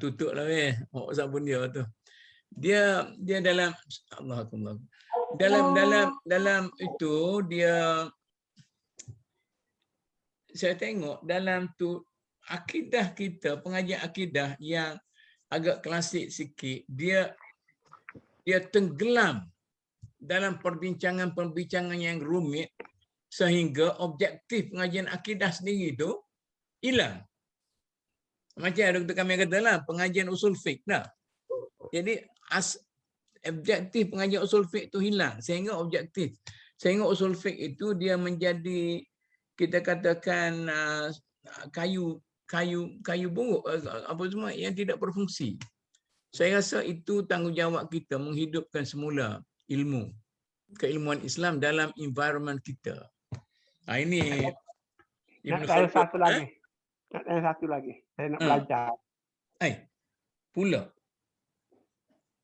tutuplah sabun dia tu. Dia dalam Allah dalam itu dia, saya tengok dalam tu akidah kita, pengajian akidah yang agak klasik sikit, dia tenggelam dalam perbincangan yang rumit sehingga objektif pengajian akidah sendiri tu hilang. Macam Dr. Kamil kata lah, pengajian usul fiqh dah. Jadi objektif pengajian usul fiqh tu hilang sehingga usul fiqh itu dia menjadi, kita katakan, kayu buruk apa semua yang tidak berfungsi. Saya rasa itu tanggungjawab kita menghidupkan semula keilmuan Islam dalam environment kita. Ini ada satu lagi. Saya nak belajar. Pula.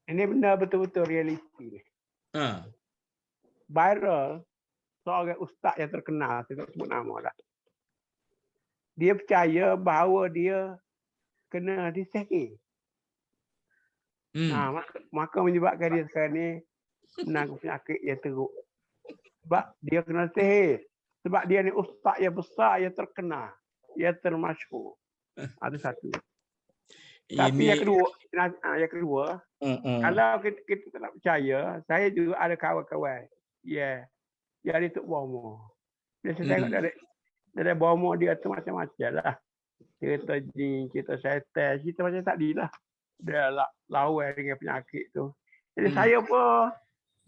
Ini benda betul-betul realiti. Viral, seorang ustaz yang terkenal, saya tak sebut nama dah. Dia percaya bahawa dia kena disihir. Maka menyebabkan dia sekarang ni menanggung penyakit yang teruk. Sebab dia kena sihir. Sebab dia ni ustaz yang besar, yang terkenal, yang termasyhur. Ada satu. Tapi yang kedua, kalau kita tak percaya, saya juga ada kawan-kawan. Jadi Tok Bomo. Biasa saya tengok dari Bomo dia tu macam-macam lah. Cerita jin, cerita syaitan, cerita macam tadi lah. Dia lawan dengan penyakit tu. Jadi saya pun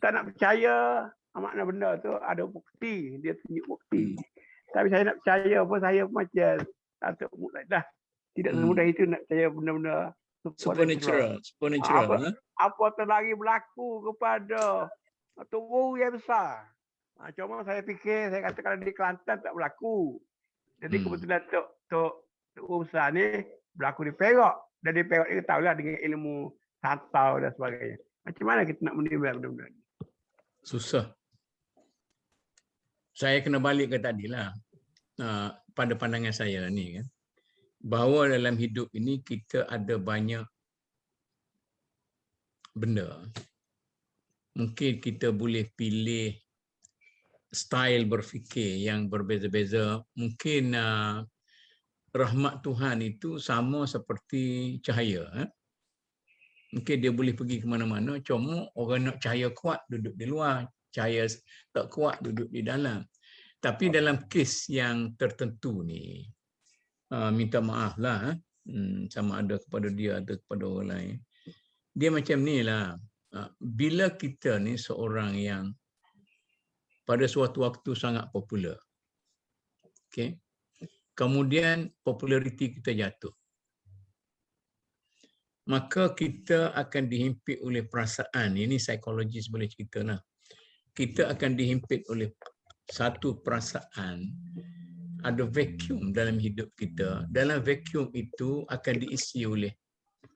tak nak percaya makna benda tu ada bukti. Dia tunjuk bukti. Tapi saya nak percaya pun, saya macam tak dah. Tidak semudah itu nak percaya benda-benda supernatural. Apa lagi berlaku kepada tubuh yang besar. Cuma saya fikir, saya kata kalau di Kelantan tak berlaku. Jadi kebetulan tubuh besar ni berlaku di Perak. Dan di Perak ni tahulah dengan ilmu santau dan sebagainya. Macam mana kita nak menilai benda-benda ni? Susah. Saya kena balik ke tadilah. Pada pandangan saya ni kan, bahawa dalam hidup ini kita ada banyak benda. Mungkin kita boleh pilih style berfikir yang berbeza-beza. Mungkin rahmat Tuhan itu sama seperti cahaya. Mungkin dia boleh pergi ke mana-mana, cuma orang nak cahaya kuat duduk di luar, cahaya tak kuat duduk di dalam. Tapi dalam kes yang tertentu ni, minta maaf lah, sama ada kepada dia atau kepada orang lain. Dia macam ni lah, bila kita ni seorang yang pada suatu waktu sangat popular, okay? Kemudian populariti kita jatuh, maka kita akan dihimpit oleh perasaan, ini psikologis boleh cerita lah. Kita akan dihimpit oleh satu perasaan, ada vacuum dalam hidup kita. Dalam vacuum itu akan diisi oleh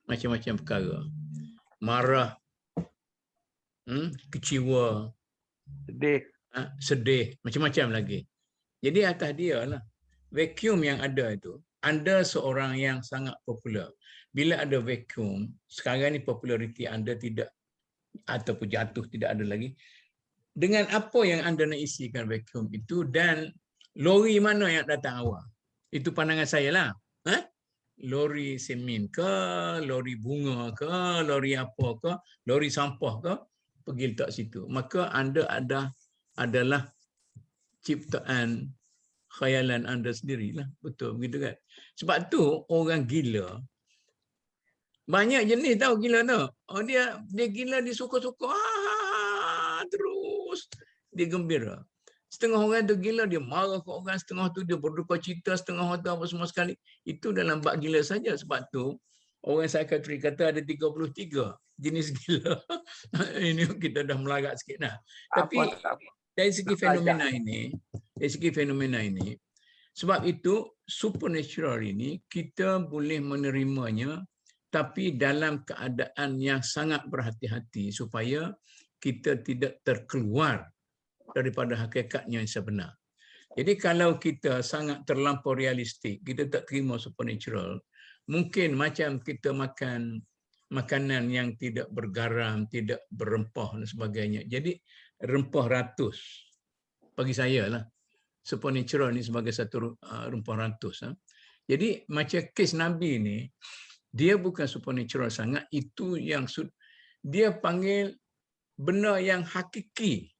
macam-macam perkara. Marah, kecewa, sedih, macam-macam lagi. Jadi atas dia lah. Vacuum yang ada itu, anda seorang yang sangat popular. Bila ada vacuum, sekarang ni populariti anda tidak, ataupun jatuh, tidak ada lagi. Dengan apa yang anda nak isikan vacuum itu, dan lori mana yang datang awal. Itu pandangan saya lah. Lori semen ke, lori bunga ke, lori apa ke, lori sampah ke, pergi letak situ. Maka anda adalah ciptaan khayalan anda sendirilah. Betul begitu kan? Sebab tu orang gila, banyak jenis tahu gila tu. Dia gila, dia suka-suka. Terus dia gembira. Setengah orang tu gila, dia marah ke orang, setengah tu dia berduka cita, setengah tu apa semua sekali. Itu dalam bab gila saja. Sebab tu orang psikiatri kata ada 33 jenis gila. Ini kita dah melarat sikit dah. Tapi dari segi fenomena ini, sebab itu supernatural ini kita boleh menerimanya tapi dalam keadaan yang sangat berhati-hati supaya kita tidak terkeluar daripada hakikatnya yang sebenar. Jadi kalau kita sangat terlampau realistik, kita tak terima supernatural, mungkin macam kita makan makanan yang tidak bergaram, tidak berempah dan sebagainya. Jadi rempah ratus bagi saya lah. Supernatural ni sebagai satu rempah ratus. Jadi macam kes Nabi ni, dia bukan supernatural sangat, itu yang dia panggil benda yang hakiki.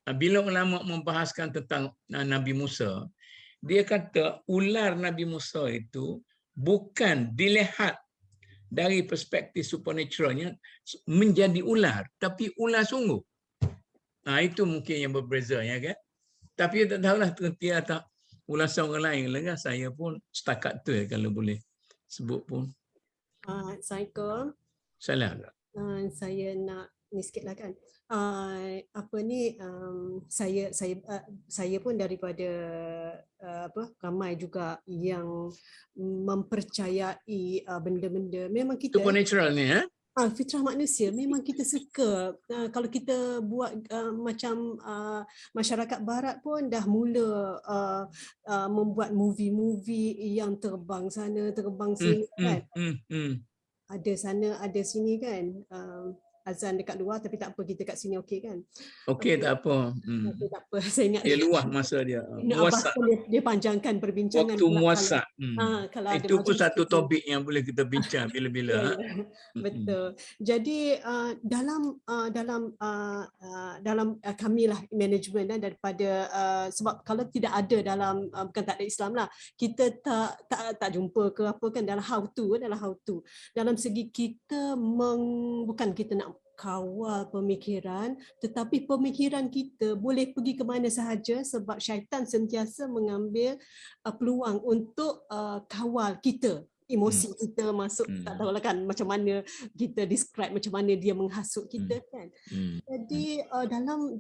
Bila ulama membahaskan tentang Nabi Musa, dia kata ular Nabi Musa itu bukan dilihat dari perspektif supernaturalnya menjadi ular, tapi ular sungguh. Itu mungkin yang berbeza, ya kan? Tapi tak tahulah terhenti atau ular orang lain lah kan. Saya pun setakat tu kalau boleh sebut pun. Assalamualaikum. Salam. Saya nak ni sikit lah kan. Saya pun daripada ramai juga yang mempercayai benda-benda memang kita supernatural ni fitrah manusia memang kita suka. Kalau kita buat macam masyarakat barat pun dah mula membuat movie-movie yang terbang sana terbang sini kan. Ada sana ada sini kan. Azan dekat luar tapi tak apa, kita kat sini okey kan. Okey, tak apa. Okay, tak apa. Saya ingat dia luah masa dia. Muasak. Dia panjangkan perbincangan. Waktu muasak. Kalau itu pun satu topik yang boleh kita bincang bila-bila. Betul. Jadi dalam kami lah management daripada sebab kalau tidak ada dalam bukan tak ada Islam lah, kita tak jumpa ke apa kan, dalam how to dalam segi kita bukan kita nak kawal pemikiran, tetapi pemikiran kita boleh pergi ke mana sahaja sebab syaitan sentiasa mengambil peluang untuk kawal kita. Emosi kita masuk, tak tahulah kan macam mana kita describe macam mana dia menghasut kita kan. Jadi dalam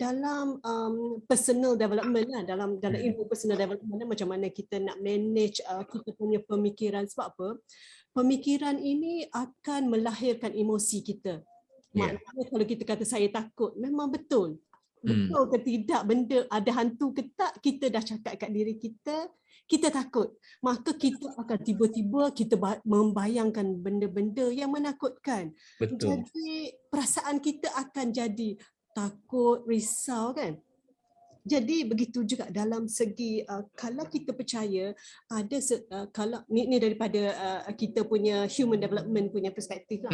personal development lah, dalam ilmu personal development macam mana kita nak manage kita punya pemikiran. Sebab apa? Pemikiran ini akan melahirkan emosi kita. Maknanya kalau kita kata saya takut, memang betul. Betul ke tidak benda ada hantu ke tak, kita dah cakap kat diri kita, kita takut. Maka kita akan tiba-tiba kita membayangkan benda-benda yang menakutkan. Betul. Jadi perasaan kita akan jadi takut, risau kan. Jadi begitu juga dalam segi kalau kita percaya ada kalau ni daripada kita punya human development punya perspektif lah.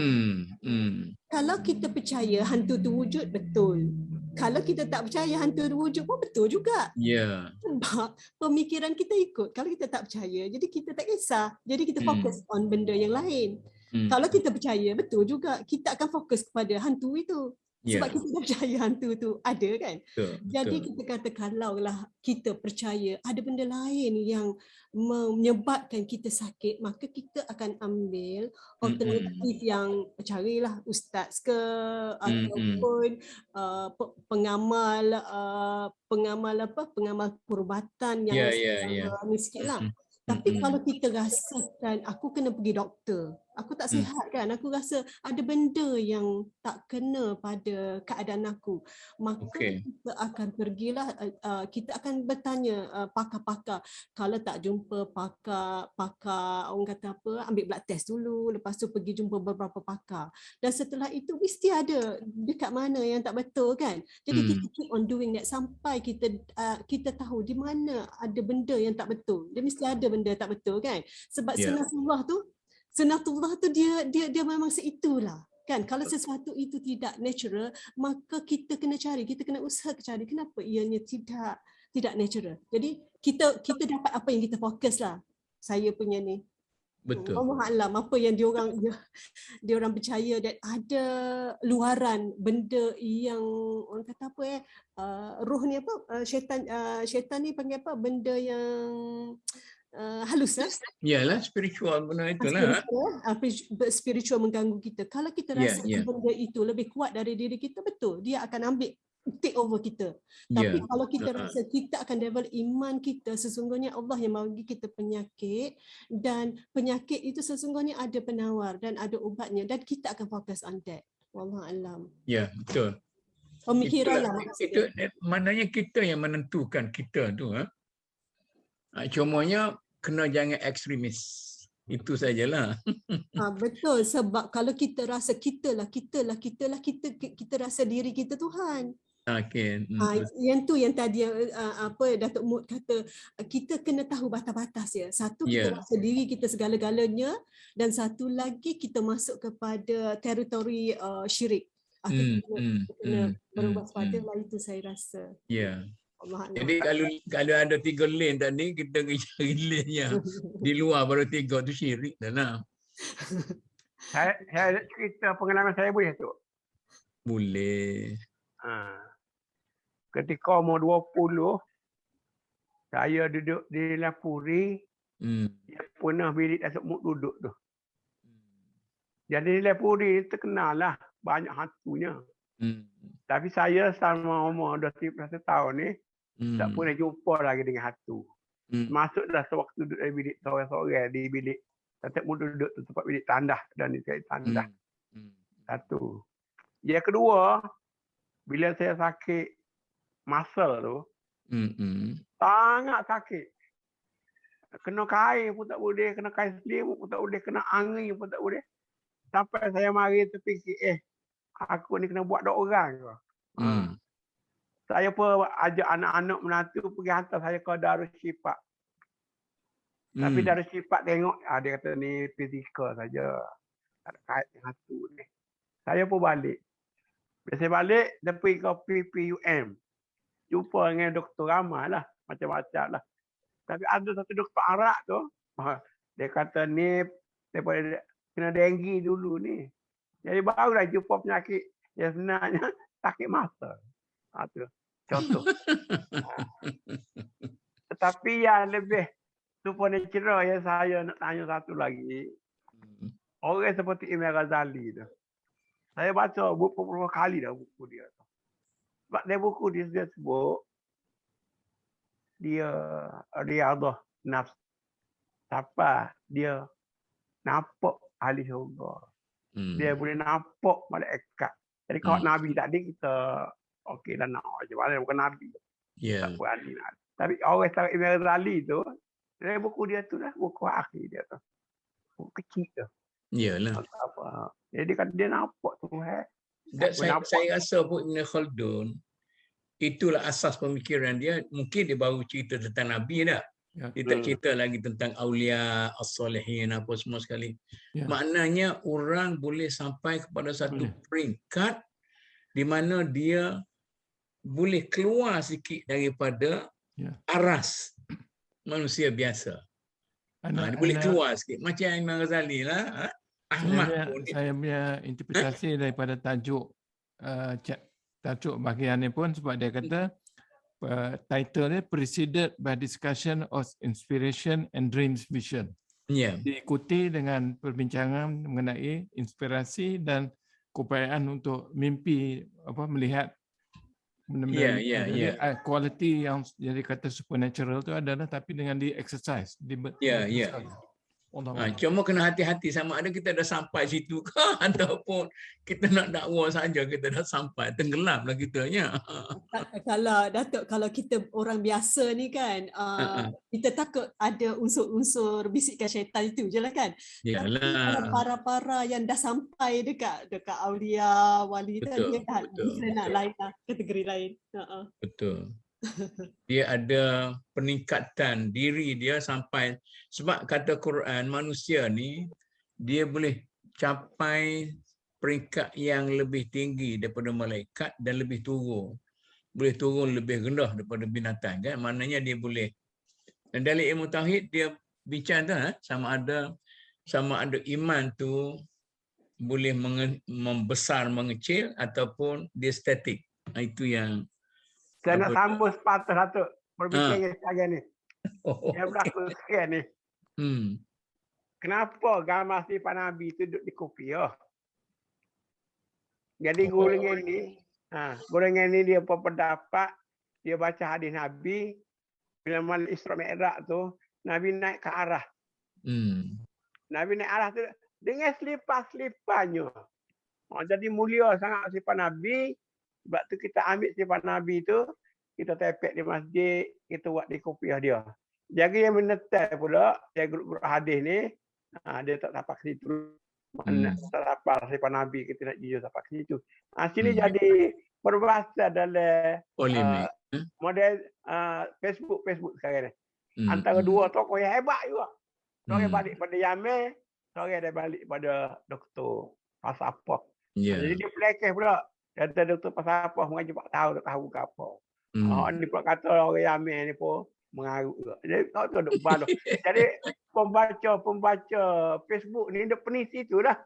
Kalau kita percaya hantu tu wujud, betul. Kalau kita tak percaya hantu tu wujud pun betul juga. Ya. Sebab pemikiran kita ikut. Kalau kita tak percaya, jadi kita tak kisah. Jadi kita fokus on benda yang lain. Kalau kita percaya, betul juga. Kita akan fokus kepada hantu itu. Sebab kita dah percaya hantu tu ada kan. Jadi kita kata kalaulah kita percaya ada benda lain yang menyebabkan kita sakit, maka kita akan ambil alternatif yang carilah ustaz ke ataupun pengamal perubatan yang ni sikit lah. Tapi kalau kita rasakan aku kena pergi doktor, aku tak sihat kan, aku rasa ada benda yang tak kena pada keadaan aku, maka kita akan pergilah, kita akan bertanya pakar-pakar. Kalau tak jumpa pakar orang kata apa, ambil blood test dulu, lepas tu pergi jumpa beberapa pakar, dan setelah itu mesti ada dekat mana yang tak betul kan. Jadi kita keep on doing that sampai kita tahu di mana ada benda yang tak betul. Dia mesti ada benda tak betul kan. Sebab sunatullah tu dia memang seitulah kan. Kalau sesuatu itu tidak natural, maka kita kena cari, kita kena usaha cari kenapa ianya tidak natural. Jadi kita dapat apa yang kita fokus lah. Saya punya ni. Betul. Allah Alam apa yang dia orang percaya dan ada luaran benda yang orang kata apa roh ni apa, syaitan ni panggil apa, benda yang halus lah. Yalah, spiritual benda itulah. Spiritual mengganggu kita. Kalau kita rasa benda itu lebih kuat dari diri kita, betul dia akan ambil take over kita. Ya. Tapi kalau kita rasa kita akan develop iman kita, sesungguhnya Allah yang bagi kita penyakit, dan penyakit itu sesungguhnya ada penawar dan ada ubatnya, dan kita akan fokus on that. Wallahualam. Ya, betul. Pemikiran lah Itu maksudnya. maknanya kita yang menentukan kita tu. Cumanya kena jangan ekstremis. Itu sajalah. Betul, sebab kalau kita rasa kita rasa diri kita Tuhan. Okey. Yang tu yang tadi Datuk Mut kata, kita kena tahu batas-batas ya. Satu, kita rasa diri kita segala-galanya, dan satu lagi kita masuk kepada teritori syirik. Kena berwaspada lah, itu saya rasa. Ya. Jadi kalau ada 3 lane tadi, kita cari lane yang di luar pada 3 tu syirik dah lah. Saya nak cerita pengalaman saya, boleh tu? Boleh. Ketika umur 20, saya duduk di Lapuri. Dia pernah bilik Datuk Mut duduk tu. Jadi di Lapuri terkenal lah, banyak hantunya. Tapi saya sama umur 21 tahun ni, tak pernah jumpa lagi dengan hantu. Masuk dah sewaktu duduk di bilik seorang-seorang di bilik Datuk Mut duduk tu, tempat bilik tandah dan di tandah. Satu. Yang kedua, bila saya sakit muscle tu, sangat sakit. Kena kain pun tak boleh, kena kain selimut pun tak boleh, kena angin pun tak boleh. Sampai saya mari terfikir, aku ni kena buat dok orang ke? Saya pun ajak anak-anak menantu pergi hantar saya ke Darul Syifa. Tapi Darul Syifa tengok, dia kata ni fizikal saja. Tak ada kait dengan hantu ni. Saya pun balik. Bila saya balik, dia pergi ke PPUM. Jumpa dengan doktor ramai lah. Macam-macam lah. Tapi ada satu doktor Arab tu, dia kata ni daripada kena denggi dulu ni. Jadi barulah jumpa penyakit yang sebenarnya sakit mata. Itu contoh. Tetapi yang lebih supernatural yang saya nak tanya satu lagi. Orang seperti Imam Ghazali tu. Saya baca beberapa kali dah buku dia. Sebab dia buku dia sebut dia Riyadhah Nafs. Siapa dia nampak ahli syurga. Dia boleh nampak malaikat. Jadi kalau Nabi tadi kita okey dah nak macam mana, bukan Nabi. Tak berani nak. Tapi orang sekarang Imam Ghazali tu, dia buku dia tu lah, buku akhir dia tu. Buku kecil tu. Iyalah. Jadi kan dia nampak tu. Saya rasa pun Ibn Khaldun, itulah asas pemikiran dia. Mungkin dia baru cerita tentang Nabi dah. Dia tak cerita lagi tentang Aulia, As-Salihin, apa semua sekali. Maknanya orang boleh sampai kepada satu peringkat di mana dia boleh keluar sikit daripada aras manusia biasa. Dia boleh keluar sikit. Macam Imam Ghazali lah. Saya punya interpretasi daripada tajuk bahagian ni pun, sebab dia kata title dia Preceded by Discussion of Inspiration and Dreams Vision. Diikuti dengan perbincangan mengenai inspirasi dan keupayaan untuk mimpi, melihat benda-benda. Kualiti yang dikata supernatural tu adalah tapi dengan di exercise. Cuma kena hati-hati sama ada kita dah sampai situ ke ataupun kita nak dakwa saja kita dah sampai, tenggelamlah kitanya. Kalau kita orang biasa ni kan, kita takut ada unsur-unsur bisikan syaitan itu je lah kan. Yalah. Tapi para-para yang dah sampai dekat aulia, wali tu, dia dah nak lain lah, kategori lain. Betul. Dia ada peningkatan diri dia sampai, sebab kata Quran manusia ni dia boleh capai peringkat yang lebih tinggi daripada malaikat dan lebih turun. Boleh turun lebih rendah daripada binatang kan. Maknanya dia boleh. Dan dalam ilmu tauhid dia bincang sama ada iman tu boleh membesar, mengecil ataupun dia statik. Itu yang saya nak sambung sepatah satu perbincangan sekarang ni. Yang berlaku sekarang ni. Kenapa gambar sifat Nabi itu duduk di kopiah? Jadi guling ni, Golongan ini dia pendapat, dia baca hadis Nabi, bila mana Isra Mi'raj tu, Nabi naik ke arah. Nabi naik arah tu dengan selipar-seliparnya. Jadi mulia sangat sifat Nabi. Sebab tu kita ambil sifat Nabi tu, kita tepek di masjid, kita buat di kopiah dia. Jadi yang menetai pula, yang grup-grup hadis ni, dia tak dapat ke situ. Mana tak dapat sifat Nabi, kita nak jujur dapat ke situ. Sini jadi berbahasa dalam model Facebook sekarang ni. Antara dua tokoh yang hebat juga. Seorang balik pada Yamin, seorang dia balik pada Dr. Pasapah. Jadi dia pelekeh pula. Kata Dr. Pasapah mengaji 4 tahun tak tahu ke apa. Ni pula kata orang Yamin ni pun mengarut juga. Jadi tak tahu duk balu. Jadi pembaca Facebook ni dia penisi tu dah.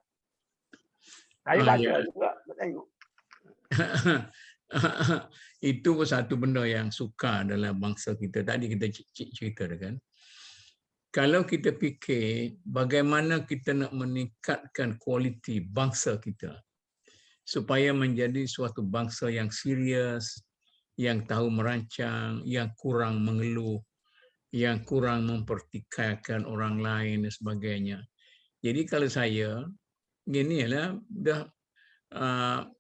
Saya baca juga, tengok. Itu pun satu benda yang suka dalam bangsa kita. Tadi kita cerita kan. Kalau kita fikir bagaimana kita nak meningkatkan kualiti bangsa kita supaya menjadi suatu bangsa yang serius, yang tahu merancang, yang kurang mengeluh, yang kurang mempertikaikan orang lain dan sebagainya. Jadi kalau saya, ginilah dah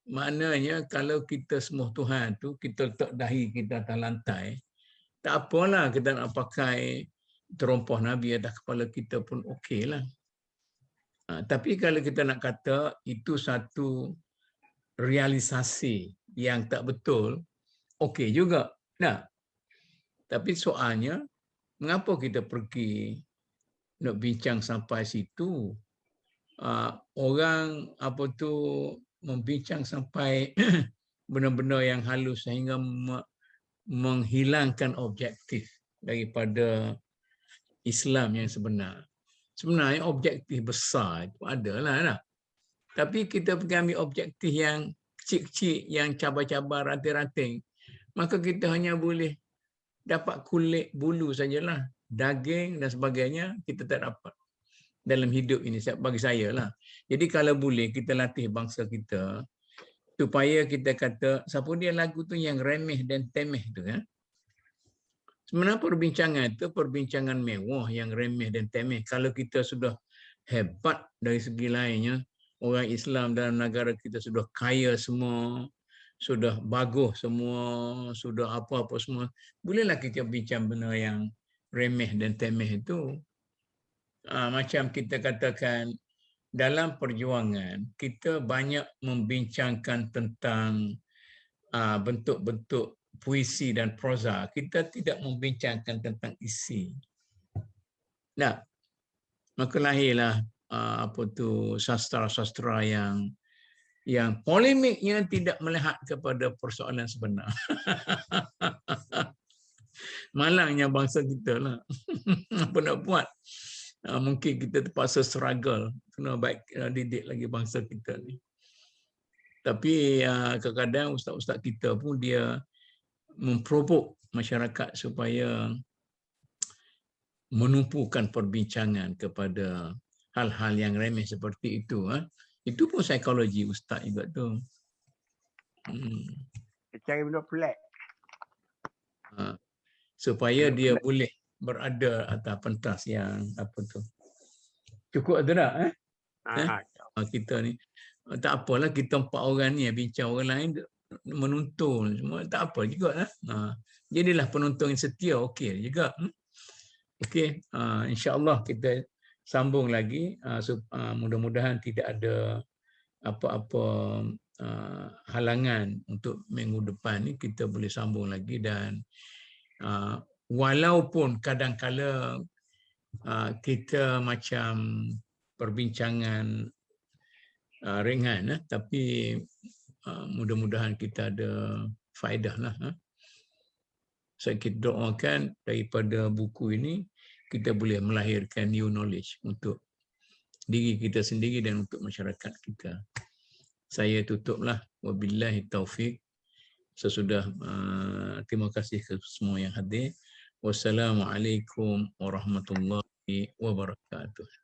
maknanya kalau kita semua Tuhan tu, kita letak dahi kita atas lantai, tak apalah kita nak pakai terompah Nabi atas kepala kita pun okeylah. Tapi kalau kita nak kata itu satu realisasi yang tak betul, okey juga. Nah, tapi soalnya, mengapa kita pergi nak bincang sampai situ? Orang membincang sampai benda-benda yang halus sehingga menghilangkan objektif daripada Islam yang sebenar. Sebenarnya objektif besar itu adalah lah. Tapi kita pergi ambil objektif yang kecil-kecil, yang cabar-cabar, ranting-ranting, maka kita hanya boleh dapat kulit bulu sajalah. Daging dan sebagainya kita tak dapat dalam hidup ini, bagi saya lah. Jadi kalau boleh kita latih bangsa kita supaya kita kata, siapa dia lagu tu yang remeh dan temeh tu kan. Sebenarnya perbincangan itu perbincangan mewah yang remeh dan temeh. Kalau kita sudah hebat dari segi lainnya, orang Islam dalam negara kita sudah kaya semua, sudah bagus semua, sudah apa-apa semua, bolehlah kita bincang benda yang remeh dan temeh itu. Macam kita katakan dalam perjuangan kita banyak membincangkan tentang bentuk-bentuk puisi dan proza, kita tidak membincangkan tentang isi. Nah, maka lahirlah sastra-sastra yang polemiknya tidak melihat kepada persoalan sebenar. Malangnya bangsa kita lah. Apa nak buat? Mungkin kita terpaksa struggle, kena baik didik lagi bangsa kita ni. Tapi kadang-kadang ustaz-ustaz kita pun dia memprovok masyarakat supaya menumpukan perbincangan kepada hal-hal yang remeh seperti itu. Itu pun psikologi ustaz juga tu. Cari benda pelik. Supaya dia boleh berada atas pentas yang apa tu. Cukup ada tak? Kita ni tak apalah, kita 4 orang ni bincang, orang lain menonton semua, tak apa juga lah. Jadilah penonton yang setia, okey juga. Okey, insya-Allah kita sambung lagi. Mudah-mudahan tidak ada apa-apa halangan untuk minggu depan ni kita boleh sambung lagi. Dan walaupun kadang-kala kita macam perbincangan ringan, tapi mudah-mudahan kita ada faedah lah. Saya kita doakan daripada buku ini kita boleh melahirkan new knowledge untuk diri kita sendiri dan untuk masyarakat kita. Saya tutuplah, wabillahi taufik. Sesudah terima kasih ke semua yang hadir. Wassalamualaikum warahmatullahi wabarakatuh.